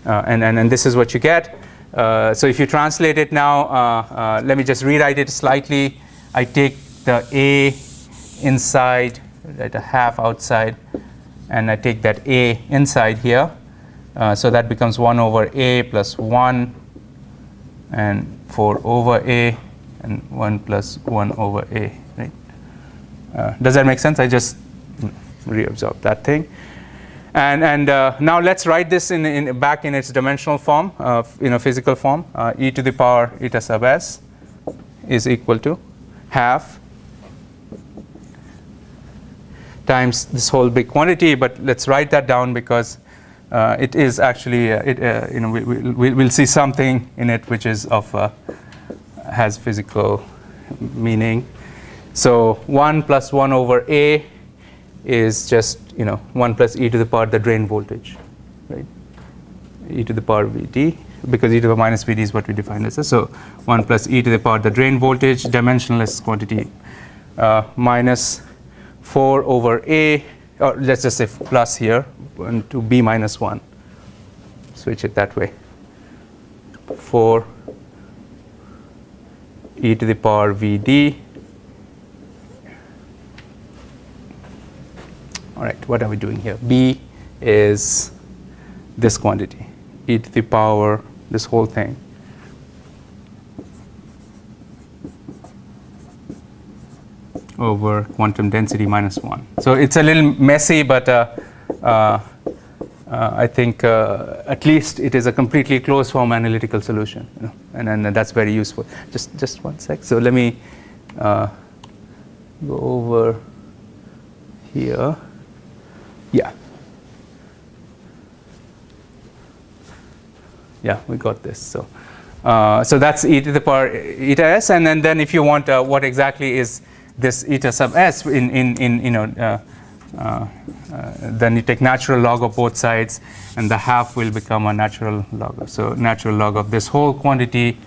Speaker 1: and this is what you get. So if you translate it now, let me just rewrite it slightly. I take the a inside, right, a half outside, and I take that a inside here. So that becomes 1 over a plus 1, and 4 over a, and 1 plus 1 over a. Right? Does that make sense? I just reabsorb that thing. And now let's write this back in its dimensional form, in a physical form. E to the power eta sub s is equal to half times this whole big quantity. But let's write that down because it is actually, we'll see something in it which is has physical meaning. So 1 plus 1 over a is just 1 plus e to the power the drain voltage, right? E to the power Vd, because e to the power minus Vd is what we defined as. So 1 plus e to the power the drain voltage, dimensionless quantity, minus 4 over a, or let's just say plus here, and to b minus 1. Switch it that way. 4 e to the power Vd. All right, what are we doing here? B is this quantity, e to the power, this whole thing, over quantum density minus 1. So it's a little messy, but I think at least it is a completely closed form analytical solution, and that's very useful. Just one sec. So let me go over here. Yeah, we got this. So that's e to the power eta s, and then if you want what exactly is this eta sub s then you take natural log of both sides, and the half will become a natural log. So natural log of this whole quantity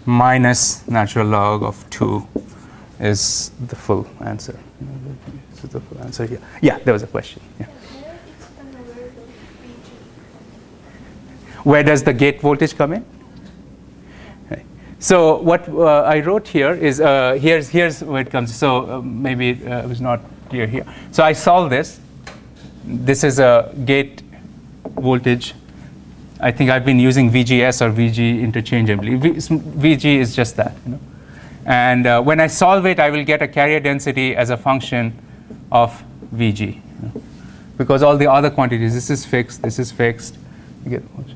Speaker 1: minus natural log of 2 is the full answer. This is the full answer here. Yeah, there was a question. Yeah. Where does the gate voltage come in? Okay. So what I wrote here is here's where it comes. So maybe it was not clear here. So I solve this. This is a gate voltage. I think I've been using VGS or VG interchangeably. VG is just that, And when I solve it, I will get a carrier density as a function of VG, because all the other quantities. This is fixed. This is fixed. You get.
Speaker 3: It's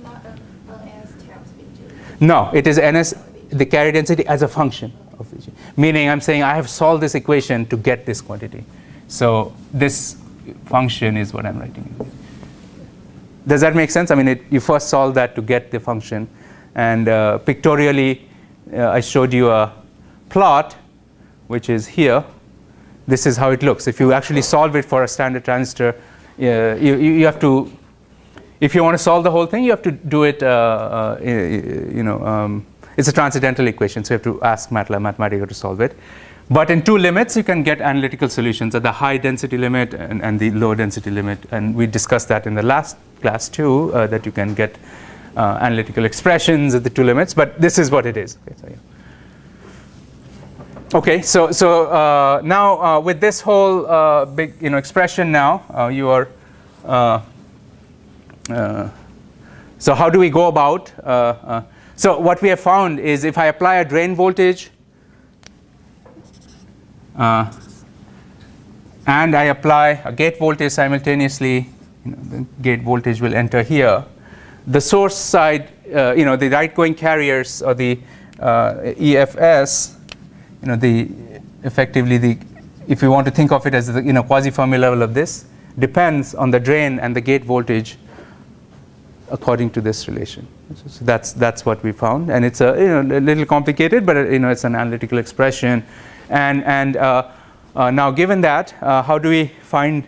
Speaker 3: not NS times VG.
Speaker 1: No, it is NS, the carrier density as a function of VG. Meaning I'm saying I have solved this equation to get this quantity. So this function is what I'm writing. Does that make sense? I mean, you first solve that to get the function. And pictorially, I showed you a plot, which is here. This is how it looks. If you actually solve it for a standard transistor, you have to, if you want to solve the whole thing, you have to do it, it's a transcendental equation, so you have to ask Mathematica to solve it. But in two limits, you can get analytical solutions at the high density limit and the low density limit. And we discussed that in the last class too, that you can get analytical expressions at the two limits. But this is what it is. Okay, so now with this whole big expression now, you are. So how do we go about? So what we have found is if I apply a drain voltage and I apply a gate voltage simultaneously, the gate voltage will enter here. The source side, the right-going carriers or the EFS, effectively if you want to think of it as the quasi-Fermi level of this, depends on the drain and the gate voltage according to this relation. So that's what we found, and it's a little complicated, but it's an analytical expression. And now given that, how do we find?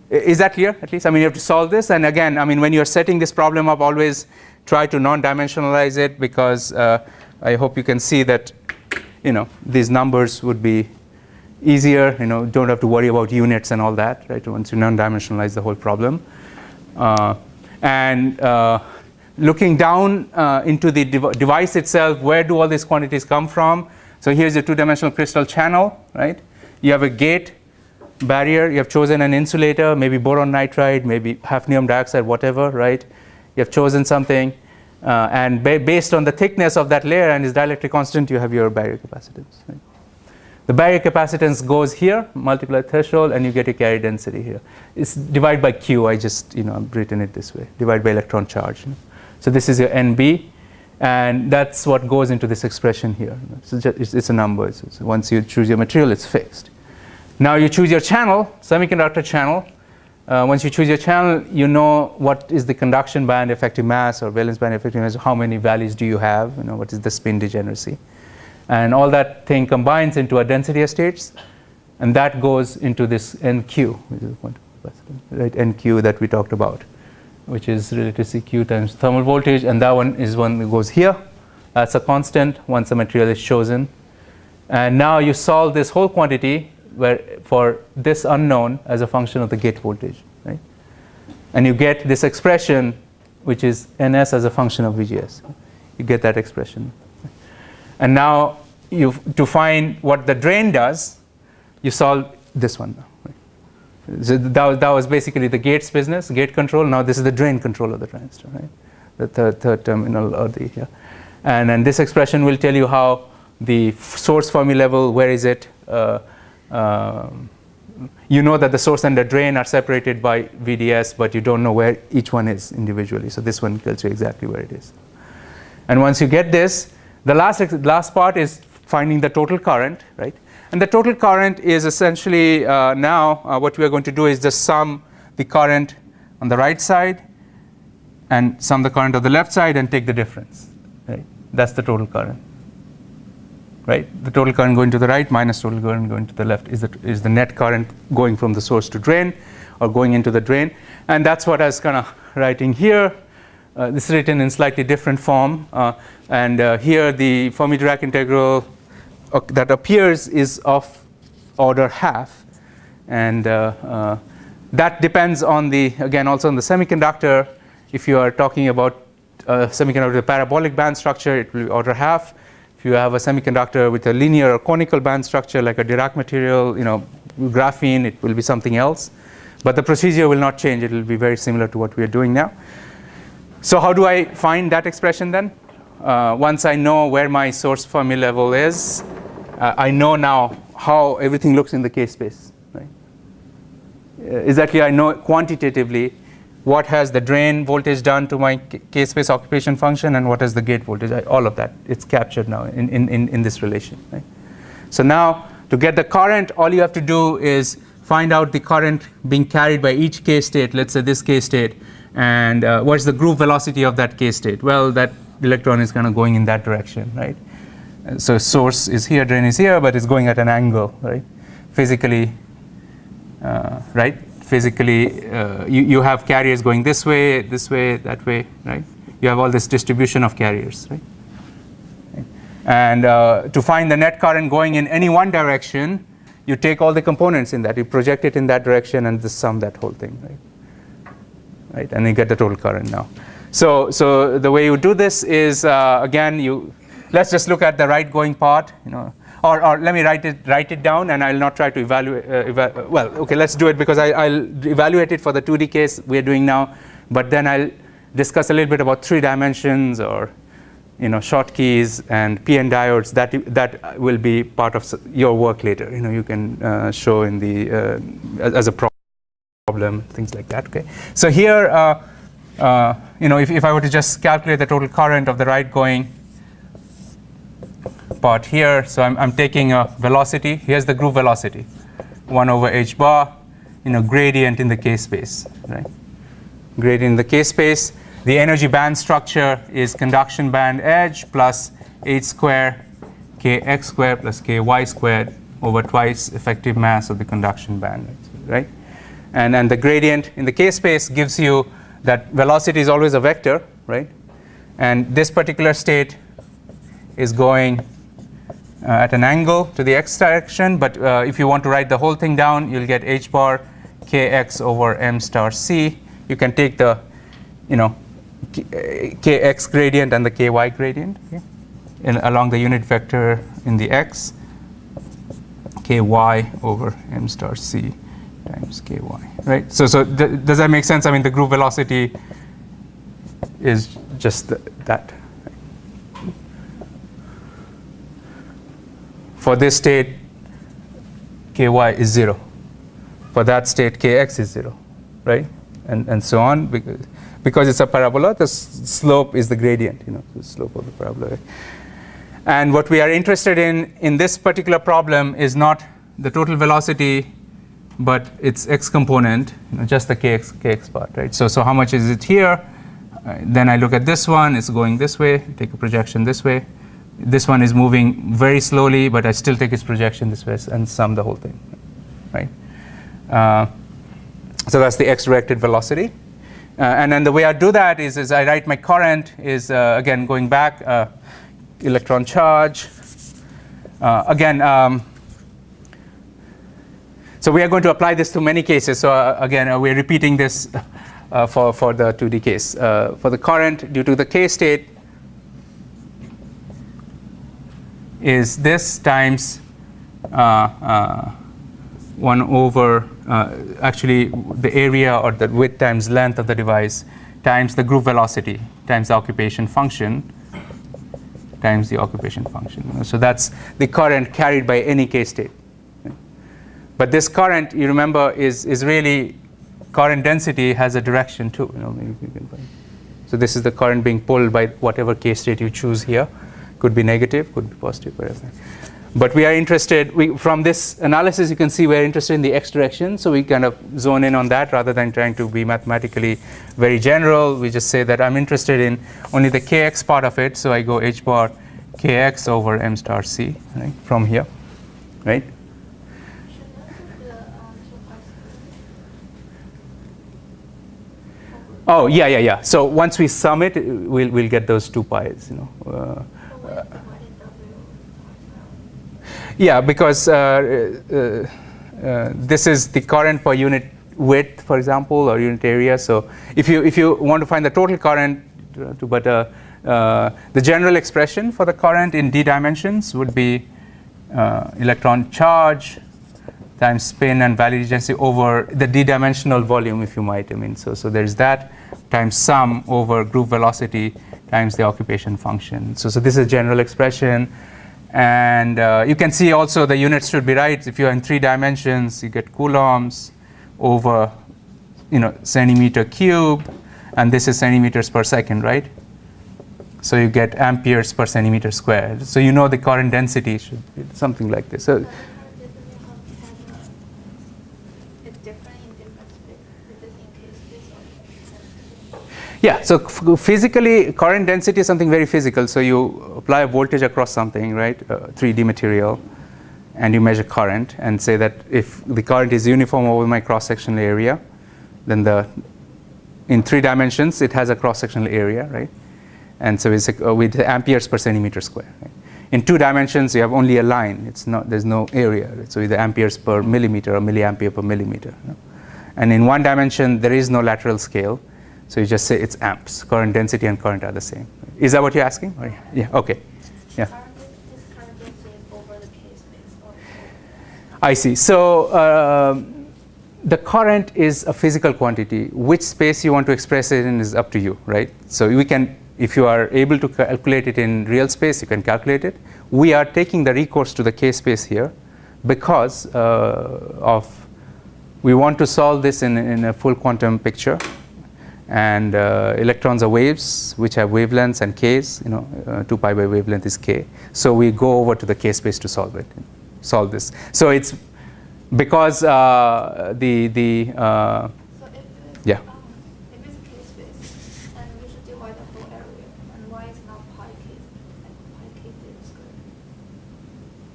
Speaker 1: Is that clear? At least, I mean, you have to solve this. And again, I mean, when you're setting this problem up, always try to non-dimensionalize it, because I hope you can see that these numbers would be easier. Don't have to worry about units and all that, right? Once you non-dimensionalize the whole problem. Looking down into the device itself, where do all these quantities come from? So here's a two-dimensional crystal channel, right? You have a gate barrier. You have chosen an insulator, maybe boron nitride, maybe hafnium dioxide, whatever, right? You have chosen something, and based on the thickness of that layer and its dielectric constant, you have your barrier capacitance. Right? The barrier capacitance goes here, multiply threshold, and you get a carrier density here. It's divided by Q. I just I've written it this way, divided by electron charge. So this is your NB, and that's what goes into this expression here. So it's a number. So once you choose your material, it's fixed. Now you choose your channel, semiconductor channel. Once you choose your channel, you know what is the conduction band effective mass or valence band effective mass, how many values do you have, what is the spin degeneracy. And all that thing combines into a density of states, and that goes into this NQ, which is quantum capacitance, right? NQ that we talked about, which is related to CQ times thermal voltage, and that one is one that goes here. That's a constant once the material is chosen. And now you solve this whole quantity for this unknown as a function of the gate voltage, right? And you get this expression, which is NS as a function of VGS. You get that expression. And now to find what the drain does, you solve this one now. Right? So that was basically the gates business, gate control. Now this is the drain control of the transistor, right? The third terminal or and then this expression will tell you how the source Fermi level, where is it? You know that the source and the drain are separated by VDS, but you don't know where each one is individually. So this one tells you exactly where it is. And once you get this, the last part is finding the total current, right? And the total current is essentially now what we are going to do is just sum the current on the right side and sum the current on the left side and take the difference, right? That's the total current, right? The total current going to the right minus total current going to the left is the net current going from the source to drain or going into the drain. And that's what I was kind of writing here. This is written in slightly different form. Here the Fermi-Dirac integral that appears is of order half. And that depends on again, also on the semiconductor. If you are talking about a semiconductor with a parabolic band structure, it will be order half. If you have a semiconductor with a linear or conical band structure like a Dirac material, graphene, it will be something else. But the procedure will not change. It will be very similar to what we are doing now. So how do I find that expression then? Once I know where my source Fermi level is, I know now how everything looks in the K space. Right? Exactly, I know quantitatively what has the drain voltage done to my K space occupation function and what is the gate voltage. All of that, it's captured now in this relation. Right? So now to get the current, all you have to do is find out the current being carried by each K state, let's say this K state, and what's the group velocity of that K state? Well, that electron is kind of going in that direction, right? So source is here, drain is here, but it's going at an angle, right? Physically, right? Physically, you have carriers going this way, that way, right? You have all this distribution of carriers, right? And to find the net current going in any one direction, you take all the components in that, you project it in that direction, and just sum that whole thing, right? And you get the total current now. So the way you do this is again, let's just look at the right going part, or let me write it down, and I'll not try to evaluate. Well, okay, let's do it because I'll evaluate it for the 2D case we're doing now, but then I'll discuss a little bit about 3 dimensions or Schottky's and PN diodes. That will be part of your work later. You can show in the as a problem, things like that. Okay. So here, if I were to just calculate the total current of the right going part here, so I'm taking a velocity. Here's the group velocity, 1 over h bar, gradient in the k space, right? Gradient in the k space. The energy band structure is conduction band edge plus h square kx squared plus ky squared over twice effective mass of the conduction band, right? And the gradient in the k space gives you that velocity is always a vector, right? And this particular state is going at an angle to the x direction, but if you want to write the whole thing down, you'll get h bar kx over m star c. You can take the, kx gradient and the ky gradient, okay? Along the unit vector in the x, ky over m star c times ky, right? So does that make sense? I mean, the group velocity is just that. For this state, ky is 0. For that state, kx is 0, right? And so on, because it's a parabola, the slope is the gradient, the slope of the parabola. Right? And what we are interested in this particular problem is not the total velocity, but its x component, just the kx part, right? So how much is it here? Then I look at this one, it's going this way, take a projection this way. This one is moving very slowly, but I still take its projection this way and sum the whole thing, right? So that's the x-directed velocity. And then the way I do that is I write my current is, again, going back, electron charge. So we are going to apply this to many cases. So again, we're repeating this for the 2D case. For the current, due to the k state, is this times 1 over, actually the area or the width times length of the device times the group velocity times the occupation function times the occupation function. So that's the current carried by any k state. But this current, you remember, is really current density has a direction too. Maybe you can find. So this is the current being pulled by whatever k state you choose here. Could be negative, could be positive, whatever. But we are interested, from this analysis, you can see we're interested in the x direction. So we kind of zone in on that rather than trying to be mathematically very general. We just say that I'm interested in only the kx part of it. So I go h bar kx over m star c, right, from here, right? Oh, yeah. So once we sum it, we'll get those 2 pi's, Yeah, because this is the current per unit width, for example, or unit area. So if you want to find the total current, the general expression for the current in d dimensions would be electron charge times spin and validity density over the d-dimensional volume, if you might. So there's that times sum over group velocity times the occupation function. So this is a general expression. And you can see also the units should be right. If you're in 3 dimensions, you get coulombs over, centimeter cube, and this is centimeters per second, right? So you get amperes per centimeter squared. So the current density should be something like this. So yeah, so physically, current density is something very physical. So you apply a voltage across something, right, 3D material, and you measure current and say that if the current is uniform over my cross-sectional area, then in 3 dimensions, it has a cross-sectional area, right? And so it's with amperes per centimeter square. Right? In 2 dimensions, you have only a line. There's no area. Right? So either amperes per millimeter or milliampere per millimeter. And in 1 dimension, there is no lateral scale. So you just say it's amps. Current density and current are the same. Is that what you're asking? Or, yeah. Okay. Yeah.
Speaker 3: This current density is over the k space.
Speaker 1: I see. So the current is a physical quantity. Which space you want to express it in is up to you, right? So we can, if you are able to calculate it in real space, you can calculate it. We are taking the recourse to the k space here because we want to solve this in a full quantum picture. And electrons are waves which have wavelengths and k's, 2 pi by wavelength is k. So we go over to the k space to solve this. So it's because
Speaker 3: So if it's,
Speaker 1: yeah.
Speaker 3: if it's k-space, and we should divide the whole area, and why is not pi k, like pi k theta squared?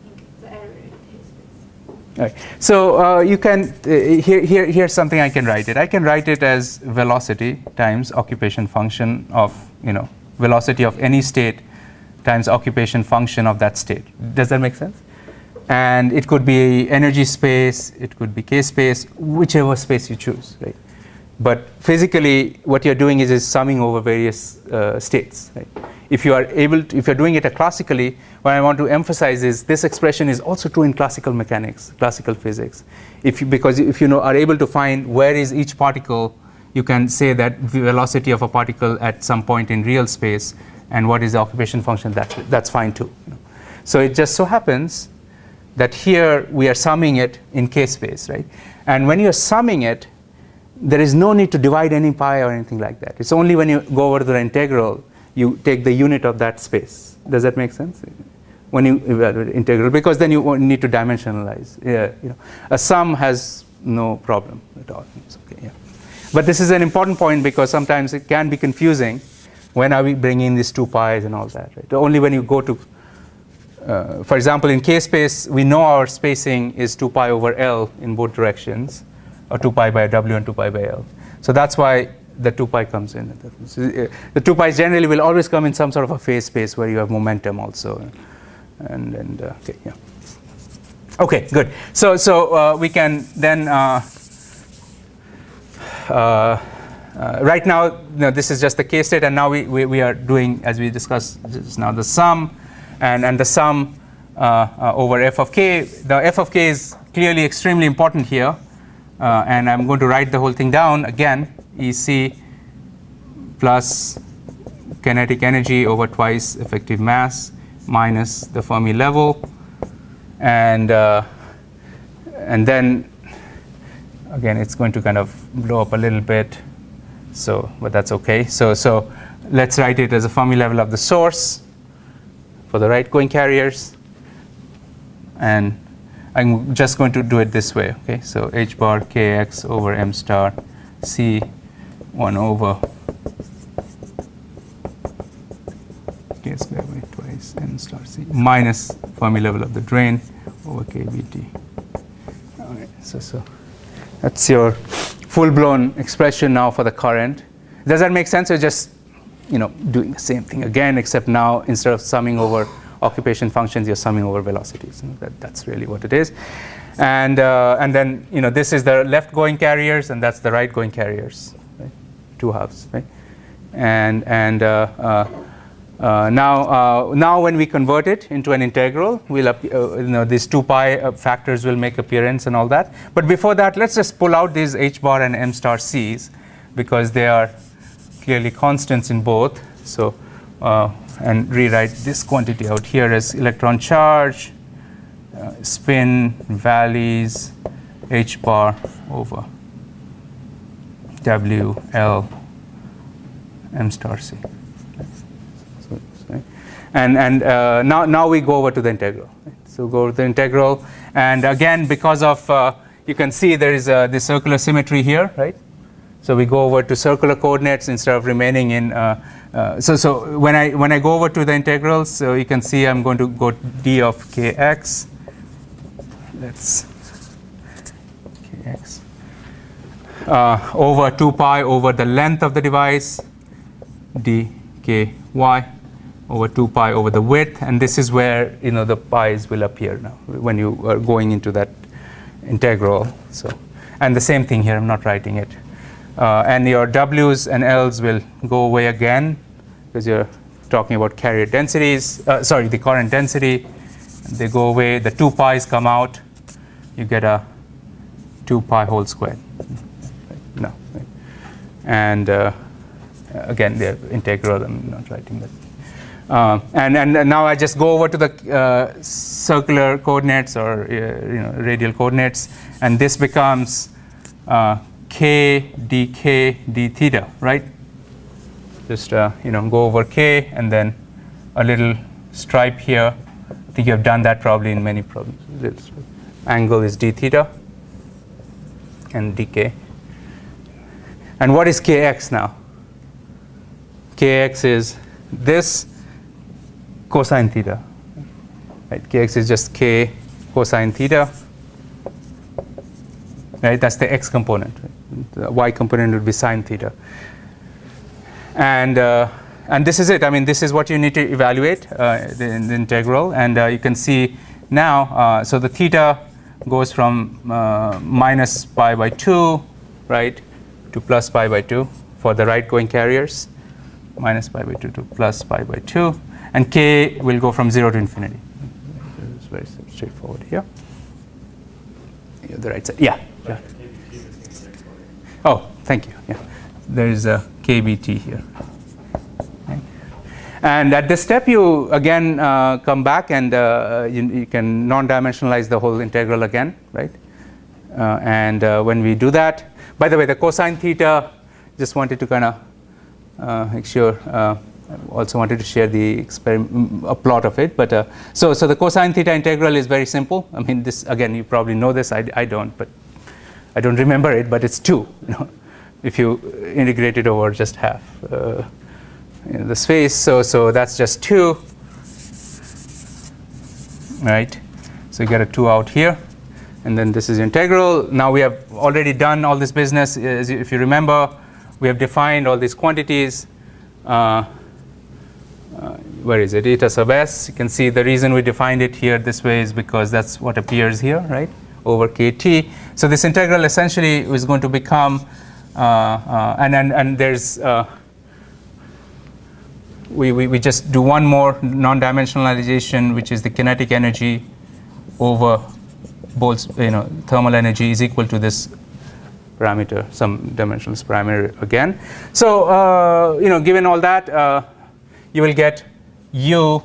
Speaker 3: In the area in k-space.
Speaker 1: Right. So you can here's something I can write it. I can write it as velocity times occupation function of velocity of any state times occupation function of that state. Does that make sense? And it could be energy space, it could be k space, whichever space you choose, right? But physically, what you're doing is summing over various states, right? If you're doing it classically, what I want to emphasize is this expression is also true in classical mechanics, classical physics. Because if you are able to find where is each particle, you can say that the velocity of a particle at some point in real space and what is the occupation function, that's fine too. So it just so happens that here we are summing it in k space, right? And when you're summing it, there is no need to divide any pi or anything like that. It's only when you go over to the integral, you take the unit of that space. Does that make sense? When you evaluate integral, because then you won't need to dimensionalize. A sum has no problem at all. It's okay, yeah. But this is an important point because sometimes it can be confusing. When are we bringing these 2 pi's and all that, right? Only when you go to for example, in k space, we know our spacing is 2 pi over L in both directions, or 2 pi by W and 2 pi by L. So that's why the 2 pi comes in. So the 2 pi's generally will always come in some sort of a phase space where you have momentum also. Okay, yeah. Okay, good. So we can then right now, this is just the k state, and now we are doing, as we discussed just now, the sum. And the sum over f of k. The f of k is clearly extremely important here. And I'm going to write the whole thing down again. EC plus kinetic energy over twice effective mass minus the Fermi level. And then, again, it's going to kind of blow up a little bit. But that's OK. So let's write it as a Fermi level of the source for the right-going carriers, and I'm just going to do it this way. Okay, so h bar kx over m star c 1 over k square by twice m star c minus Fermi level of the drain over kBT. All right, so that's your full-blown expression now for the current. Does that make sense? Or just doing the same thing again, except now instead of summing over occupation functions, you're summing over velocities. That's really what it is. And then this is the left-going carriers, and that's the right-going carriers, right? 2 halves, right? And now when we convert it into an integral, these 2 pi factors will make appearance and all that. But before that, let's just pull out these h bar and m star c's, because they are clearly constants in both. So and rewrite this quantity out here as electron charge, spin, valleys, h bar over W L m star c. And now we go over to the integral. So go to the integral, and again, because of you can see there is this circular symmetry here, right? So we go over to circular coordinates instead of remaining in. So when I go over to the integrals, so you can see I'm going to go d of kx. Let's kx over 2 pi over the length of the device, dky over 2 pi over the width, and this is where the pi's will appear now when you are going into that integral. So, and the same thing here. I'm not writing it. And your W's and L's will go away again because you're talking about carrier densities. The current density. They go away. The 2 pi's come out. You get a 2 pi whole squared. No. And again, the integral. I'm not writing that. And now I just go over to the circular coordinates or radial coordinates, and this becomes k dk d theta, right? Just go over k and then a little stripe here. I think you have done that probably in many problems. This angle is d theta, and dk. And what is kx now? Kx is this cosine theta. Right? Kx is just k cosine theta. Right? That's the x component. Right? The y component would be sine theta. And this is it. I mean, this is what you need to evaluate the integral. And you can see now, so the theta goes from minus pi by 2, right, to plus pi by 2 for the right-going carriers, minus pi by 2 to plus pi by 2. And k will go from 0 to infinity. It's very straightforward here. Yeah, the right side. Yeah. Yeah. Oh, thank you. Yeah. There is a kBt here. Okay. And at this step, you again come back and you can non-dimensionalize the whole integral again, right? And when we do that, by the way, the cosine theta, just wanted to kind of make sure. Also wanted to share the a plot of it, but so the cosine theta integral is very simple. I mean, this again, you probably know this. I don't, but I don't remember it. But it's 2. You know, if you integrate it over just half the space, so that's just 2, right? So you get a 2 out here, and then this is integral. Now we have already done all this business. If you remember, we have defined all these quantities. Where is it? Eta sub s. You can see the reason we defined it here this way is because that's what appears here, right? Over kt. So this integral essentially is going to become, and there's, we just do one more non-dimensionalization, which is the kinetic energy over thermal energy is equal to this parameter, some dimensionless parameter again. So given all that, you will get u,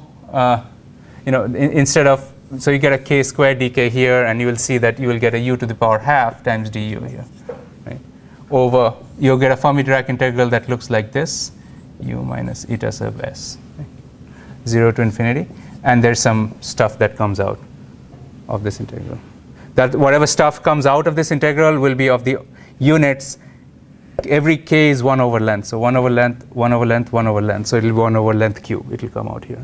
Speaker 1: instead of, so you get a k squared dk here, and you will see that you will get a u to the power half times du here, right? Over, you'll get a Fermi-Dirac integral that looks like this, u minus eta sub s, right? 0 to infinity, and there's some stuff that comes out of this integral. That whatever stuff comes out of this integral will be of the units. Every k is 1 over length, so 1 over length, 1 over length, 1 over length. So it will be 1 over length cube. It will come out here,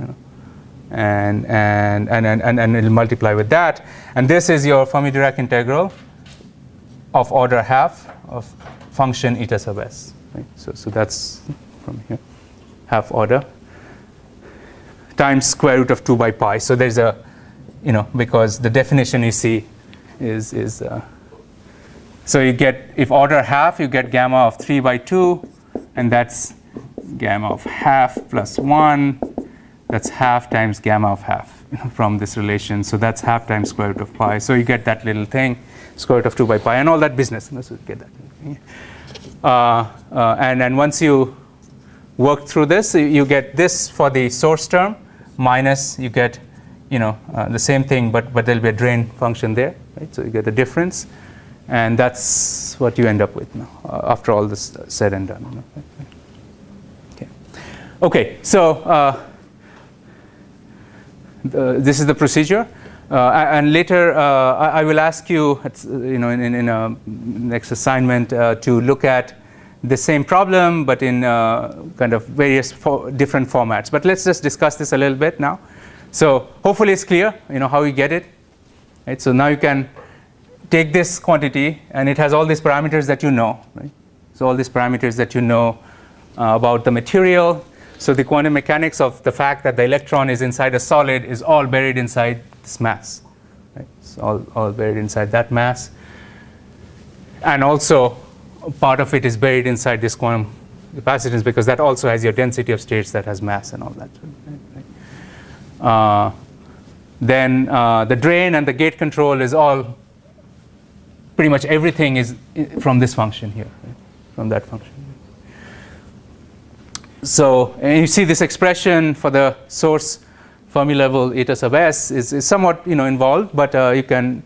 Speaker 1: and it will multiply with that. And this is your Fermi-Dirac integral of order half of function eta sub s. Right? So that's from here, half order times square root of 2 by pi. So there's a, because the definition you see is. So you get, if order half, you get gamma of 3 by 2, and that's gamma of half plus 1. That's half times gamma of half from this relation. So that's half times square root of pi. So you get that little thing, square root of 2 by pi, and all that business. So you get that. And then once you work through this, you get this for the source term, minus you get, the same thing, but there'll be a drain function there, right? So you get the difference. And that's what you end up with now, after all this said and done. Okay, so this is the procedure. And later, I will ask you, in a next assignment, to look at the same problem, but in kind of various different formats. But let's just discuss this a little bit now. So hopefully it's clear, how you get it. Right? So now you can take this quantity, and it has all these parameters that you know, right? So all these parameters that you know about the material. So the quantum mechanics of the fact that the electron is inside a solid is all buried inside this mass, right? It's all buried inside that mass. And also, part of it is buried inside this quantum capacitance, because that also has your density of states that has mass and all that. Right? Then the drain and the gate control is all, pretty much everything is from this function here, right? From that function. So, and you see this expression for the source Fermi level eta sub s is somewhat involved, but you can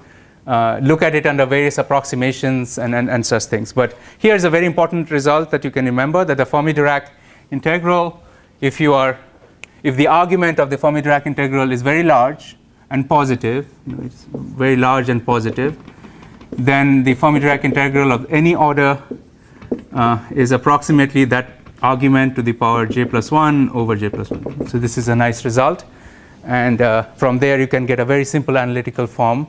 Speaker 1: look at it under various approximations and such things. But here's a very important result that you can remember, that the Fermi-Dirac integral, if the argument of the Fermi-Dirac integral is very large and positive, it's very large and positive, then the Fermi-Dirac integral of any order is approximately that argument to the power j plus 1 over j plus 1. So this is a nice result. And from there you can get a very simple analytical form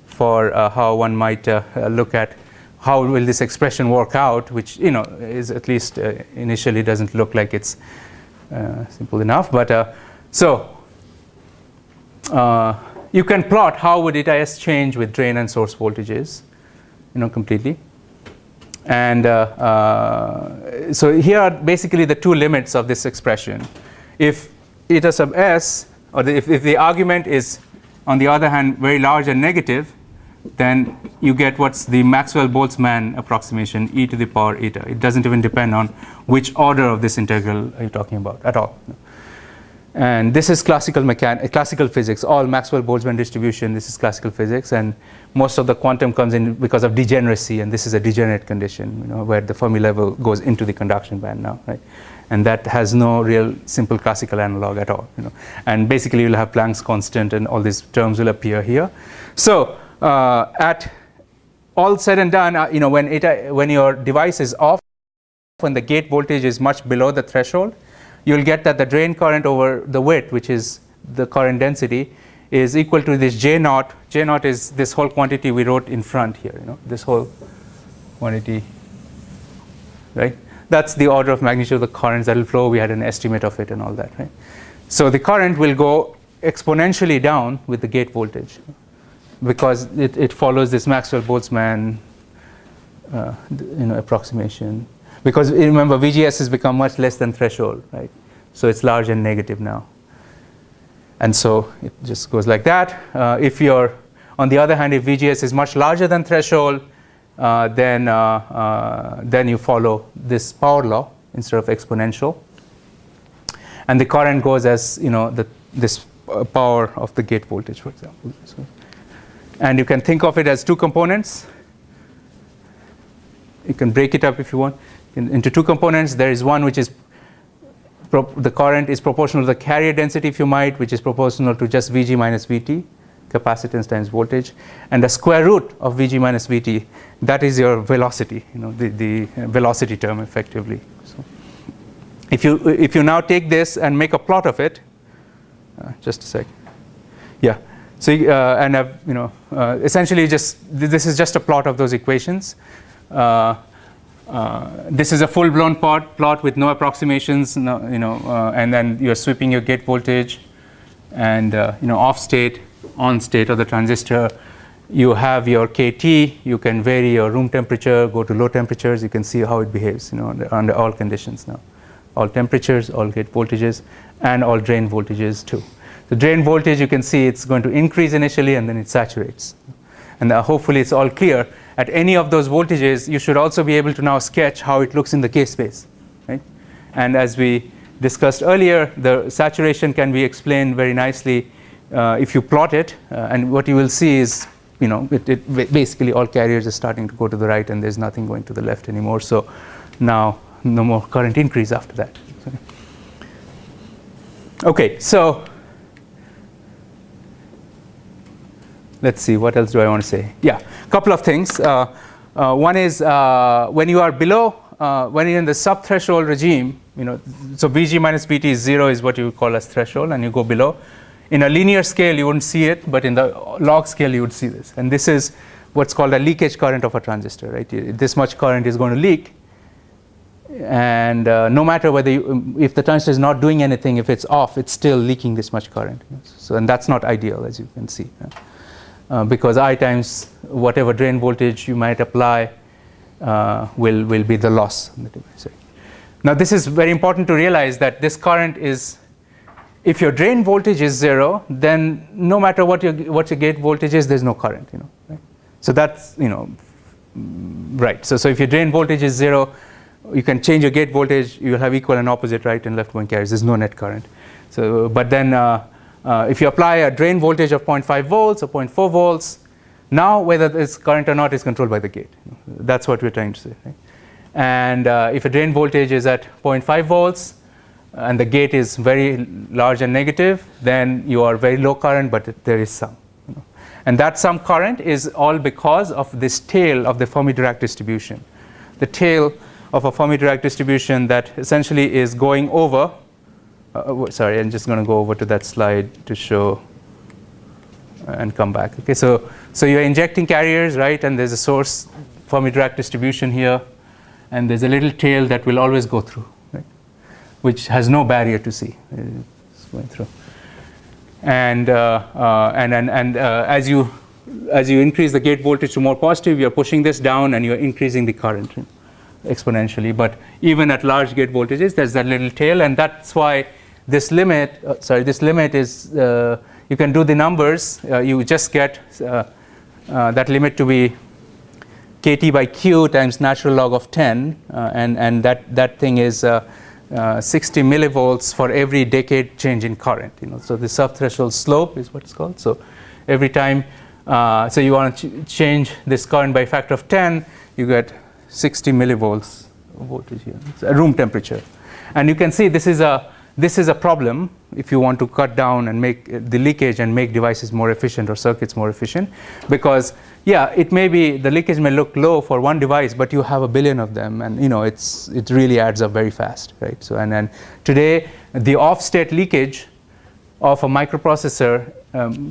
Speaker 1: for how one might look at how will this expression work out, which is at least initially doesn't look like it's simple enough. But you can plot how would eta s change with drain and source voltages, completely. And so here are basically the two limits of this expression. If eta sub s, or if the argument is, on the other hand, very large and negative, then you get what's the Maxwell-Boltzmann approximation, e to the power eta. It doesn't even depend on which order of this integral are you talking about at all. And this is classical physics, all Maxwell-Boltzmann distribution. This is classical physics, and most of the quantum comes in because of degeneracy, and this is a degenerate condition, where the Fermi level goes into the conduction band now, right? And that has no real simple classical analog at all, And basically, you'll have Planck's constant, and all these terms will appear here. So at all said and done, when your device is off, when the gate voltage is much below the threshold, you'll get that the drain current over the width, which is the current density, is equal to this J naught. J naught is this whole quantity we wrote in front here, this whole quantity, right? That's the order of magnitude of the currents that will flow. We had an estimate of it and all that, right? So the current will go exponentially down with the gate voltage because it follows this Maxwell-Boltzmann approximation. Because remember, VGS has become much less than threshold, right? So it's large and negative now. And so it just goes like that. On the other hand, if VGS is much larger than threshold, then you follow this power law instead of exponential. And the current goes as, this power of the gate voltage, for example. And you can think of it as two components. You can break it up if you want. Into two components. There is one which is the current is proportional to the carrier density, if you might, which is proportional to just Vg minus Vt, capacitance times voltage, and the square root of Vg minus Vt, that is your velocity, the velocity term effectively. So if you now take this and make a plot of it, just a sec, yeah. So essentially this is just a plot of those equations. This is a full-blown plot with no approximations, and then you're sweeping your gate voltage, and off state, on state of the transistor. You have your KT. You can vary your room temperature, go to low temperatures. You can see how it behaves, under all conditions now, all temperatures, all gate voltages, and all drain voltages too. The drain voltage, you can see it's going to increase initially, and then it saturates. And hopefully it's all clear. At any of those voltages, you should also be able to now sketch how it looks in the K-space, right? And as we discussed earlier, the saturation can be explained very nicely if you plot it. And what you will see is, basically all carriers are starting to go to the right, and there's nothing going to the left anymore. So now no more current increase after that. Okay, so let's see, what else do I want to say? Yeah, a couple of things. One is when you are below, when you're in the sub-threshold regime, so Vg minus Vt is 0 is what you would call as threshold, and you go below. In a linear scale, you wouldn't see it, but in the log scale, you would see this. And this is what's called a leakage current of a transistor, right? This much current is going to leak. And no matter whether if the transistor is not doing anything, if it's off, it's still leaking this much current. So, and that's not ideal, as you can see. Because I times whatever drain voltage you might apply will be the loss on the device. Now this is very important to realize that this current is, if your drain voltage is 0, then no matter what your gate voltage is, there's no current. Right? So that's right. So if your drain voltage is 0, you can change your gate voltage. You will have equal and opposite right and left going carriers. There's no net current. So but then. If you apply a drain voltage of 0.5 volts or 0.4 volts, now whether it's current or not is controlled by the gate. That's what we're trying to say. Right? And if a drain voltage is at 0.5 volts and the gate is very large and negative, then you are very low current, but there is some. And that some current is all because of this tail of the Fermi-Dirac distribution. The tail of a Fermi-Dirac distribution that essentially is going over, sorry, I'm just going to go over to that slide to show and come back. Okay, so you're injecting carriers, right? And there's a source Fermi-Dirac distribution here, and there's a little tail that will always go through, right? Which has no barrier to see. It's going through. And as you increase the gate voltage to more positive, you're pushing this down and you're increasing the current exponentially. But even at large gate voltages, there's that little tail, and that's why this limit, this limit is, you can do the numbers, you just get that limit to be kT by Q times natural log of 10, and that thing is 60 millivolts for every decade change in current. So the subthreshold slope is what it's called. So every time, so you want to change this current by a factor of 10, you get 60 millivolts voltage here. It's a room temperature, and you can see this is a problem if you want to cut down and make the leakage and make devices more efficient or circuits more efficient, because it may be the leakage may look low for one device, but you have a billion of them, and it really adds up very fast, right? So and today the off-state leakage of a microprocessor,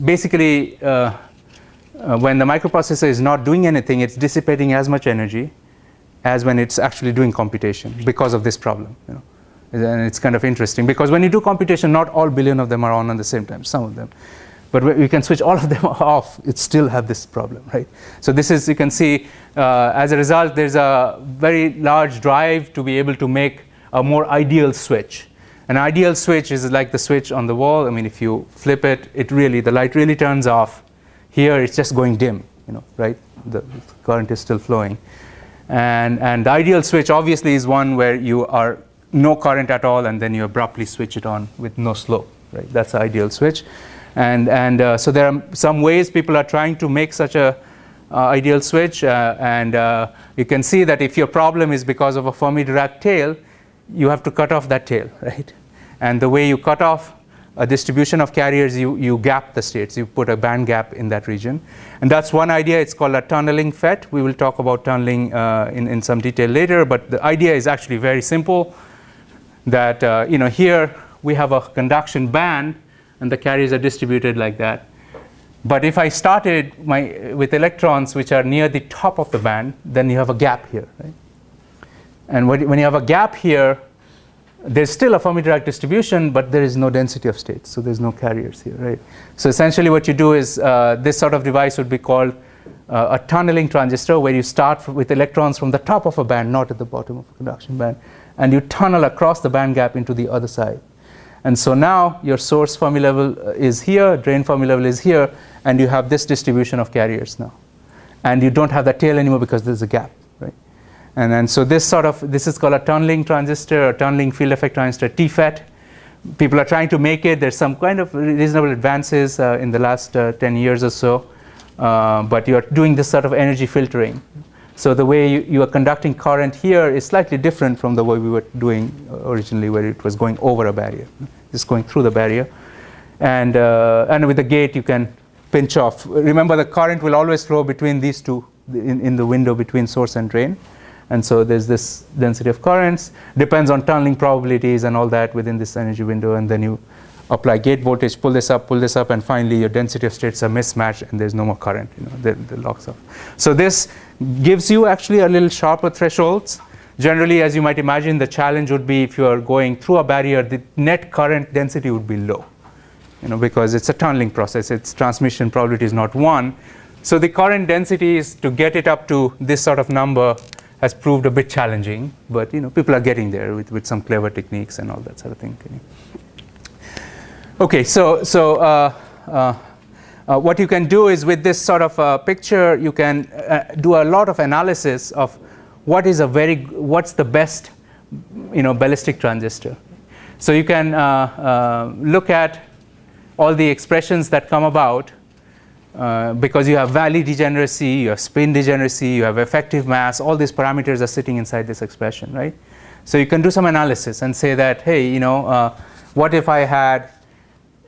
Speaker 1: basically when the microprocessor is not doing anything, it's dissipating as much energy as when it's actually doing computation because of this problem. And it's kind of interesting because when you do computation, not all billion of them are on the same time, some of them. But you can switch all of them off, it still have this problem, right? So this is, you can see, as a result, there's a very large drive to be able to make a more ideal switch. An ideal switch is like the switch on the wall. I mean, if you flip it, the light really turns off. Here, it's just going dim, right? The current is still flowing. And the ideal switch, obviously, is one where you are no current at all, and then you abruptly switch it on with no slope, right? That's the ideal switch. And so there are some ways people are trying to make such a ideal switch, and you can see that if your problem is because of a Fermi-Dirac tail, you have to cut off that tail, right? And the way you cut off a distribution of carriers, you gap the states. You put a band gap in that region. And that's one idea. It's called a tunneling FET. We will talk about tunneling in some detail later, but the idea is actually very simple, that here we have a conduction band, and the carriers are distributed like that. But if I started with electrons which are near the top of the band, then you have a gap here, right? And when you have a gap here, there's still a Fermi-Dirac distribution, but there is no density of states, so there's no carriers here, right? So essentially what you do is this sort of device would be called a tunneling transistor, where you start with electrons from the top of a band, not at the bottom of a conduction band, and you tunnel across the band gap into the other side. And so now your source Fermi level is here, drain Fermi level is here, and you have this distribution of carriers now. And you don't have that tail anymore because there's a gap, right? And so this is called a tunneling transistor, or tunneling field effect transistor, TFET. People are trying to make it. There's some kind of reasonable advances in the last 10 years or so, but you're doing this sort of energy filtering. So the way you are conducting current here is slightly different from the way we were doing originally, where it was going over a barrier, just going through the barrier. And with the gate, you can pinch off. Remember, the current will always flow between these two, in the window between source and drain. And so there's this density of currents, depends on tunneling probabilities and all that within this energy window, and then you apply gate voltage, pull this up, and finally your density of states are mismatched and there's no more current, the locks up. So this gives you actually a little sharper thresholds. Generally, as you might imagine, the challenge would be if you are going through a barrier, the net current density would be low, because it's a tunneling process, its transmission probability is not 1. So the current density is to get it up to this sort of number has proved a bit challenging, but people are getting there with some clever techniques and all that sort of thing. Okay, so what you can do is with this sort of picture, you can do a lot of analysis of what's the best ballistic transistor. So you can look at all the expressions that come about because you have Valley degeneracy, you have spin degeneracy, you have effective mass, all these parameters are sitting inside this expression, right? So you can do some analysis and say that, hey, what if I had,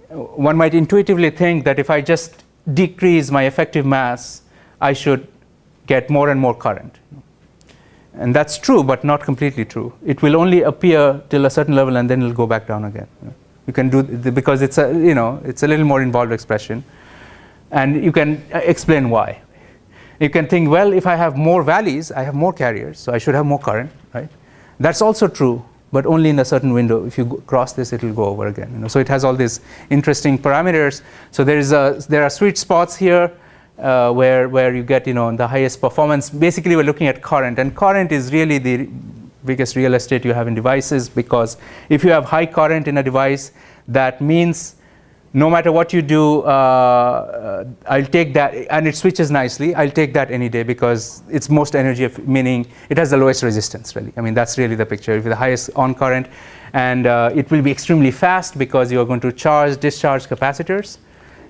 Speaker 1: one might intuitively think that if I just decrease my effective mass, I should get more and more current. And that's true, but not completely true. It will only appear till a certain level, and then it'll go back down again. You can do because it's a it's a little more involved expression, and you can explain why. You can think, well, if I have more valleys, I have more carriers, so I should have more current, right? That's also true, but only in a certain window. If you cross this, it will go over again. So it has all these interesting parameters. So there are sweet spots here where you get the highest performance. Basically, we're looking at current, and current is really the biggest real estate you have in devices, because if you have high current in a device, that means no matter what you do, I'll take that, and it switches nicely. I'll take that any day because it's most energy, meaning it has the lowest resistance, really. I mean, that's really the picture. If the highest on current, and it will be extremely fast because you are going to charge, discharge capacitors,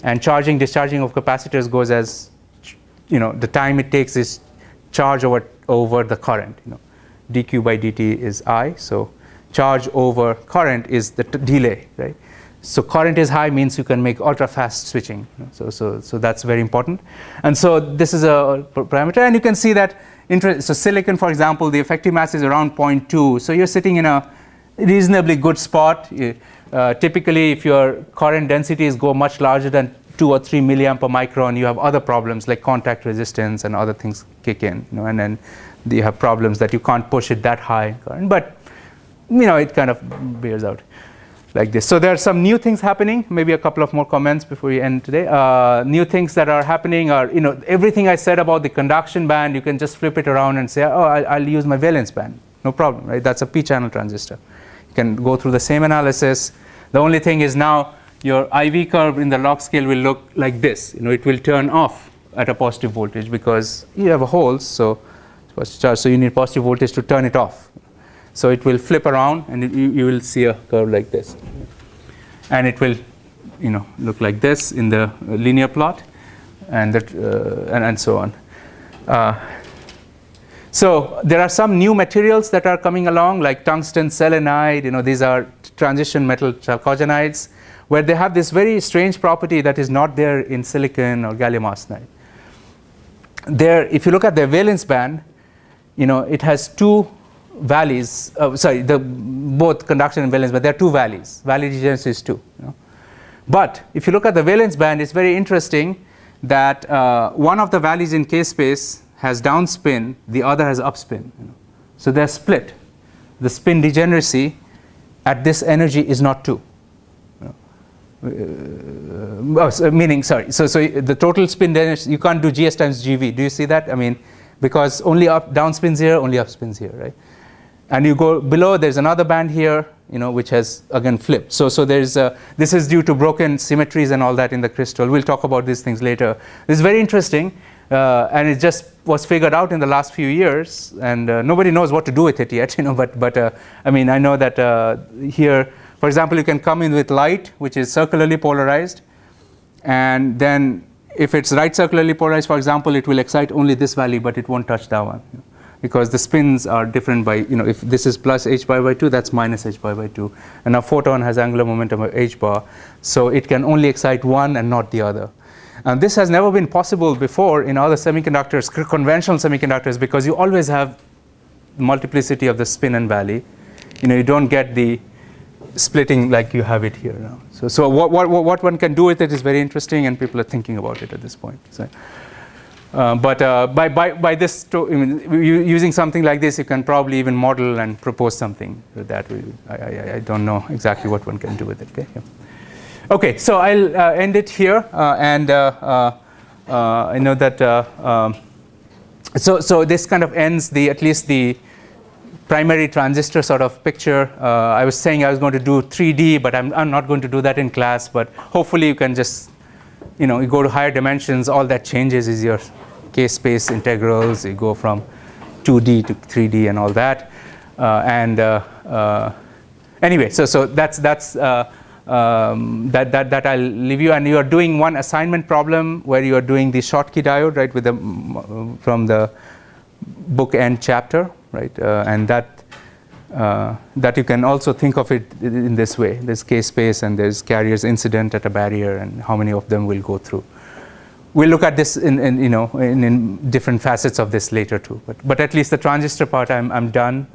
Speaker 1: and charging, discharging of capacitors goes as, the time it takes is charge over the current. dq by dt is I, so charge over current is the delay, right? So current is high means you can make ultra fast switching. So that's very important. And so this is a parameter, and you can see that so silicon, for example, the effective mass is around 0.2. So you're sitting in a reasonably good spot. Typically, if your current densities go much larger than 2 or 3 milliamp per micron, you have other problems like contact resistance and other things kick in. And then you have problems that you can't push it that high current. But it kind of bears out like this. So there are some new things happening. Maybe a couple of more comments before we end today. New things that are happening are, everything I said about the conduction band, you can just flip it around and say, oh, I'll use my valence band. No problem, right? That's a p-channel transistor. You can go through the same analysis. The only thing is now your IV curve in the log scale will look like this. It will turn off at a positive voltage because you have a hole, so you need positive voltage to turn it off. So it will flip around, and you will see a curve like this, and it will, look like this in the linear plot, and that and so on. So there are some new materials that are coming along, like tungsten selenide. These are transition metal chalcogenides, where they have this very strange property that is not there in silicon or gallium arsenide. There, if you look at their valence band, it has two valleys. Both conduction and valence, but there are two valleys. Valley degeneracy is 2. But if you look at the valence band, it's very interesting that one of the valleys in K space has down spin, the other has up spin. So they're split. The spin degeneracy at this energy is not 2. Meaning, so the total spin degeneracy, you can't do GS times GV. Do you see that? I mean, because only down spins here, only up spins here, right? And you go below, there's another band here, which has again flipped. So there's this is due to broken symmetries and all that in the crystal. We'll talk about these things later. This is very interesting, and it just was figured out in the last few years, and nobody knows what to do with it yet, But I mean, I know that here, for example, you can come in with light, which is circularly polarized, and then if it's right circularly polarized, for example, it will excite only this valley, but it won't touch that one. Because the spins are different by, if this is plus h bar by 2, that's minus h bar by 2. And a photon has angular momentum of h bar, so it can only excite one and not the other. And this has never been possible before in other semiconductors, conventional semiconductors, because you always have multiplicity of the spin and valley. You don't get the splitting like you have it here now. So what one can do with it is very interesting, and people are thinking about it at this point. So. But by this, using something like this, you can probably even model and propose something with that. I don't know exactly what one can do with it. Okay, okay, so I'll end it here, and I know that. So this kind of ends at least the primary transistor sort of picture. I was saying I was going to do 3D, but I'm not going to do that in class. But hopefully you can just. You go to higher dimensions, all that changes is your K-space integrals. You go from 2D to 3D and all that. Anyway, so that's that I'll leave you. And you are doing one assignment problem where you are doing the Schottky diode, right, with from the book end chapter, right, and that you can also think of it in this way. There's K-space and there's carriers incident at a barrier, and how many of them will go through. we'll look at this in different facets of this later too. But at least the transistor part, I'm done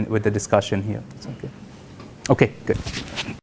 Speaker 1: with the discussion here. It's okay. Okay, good.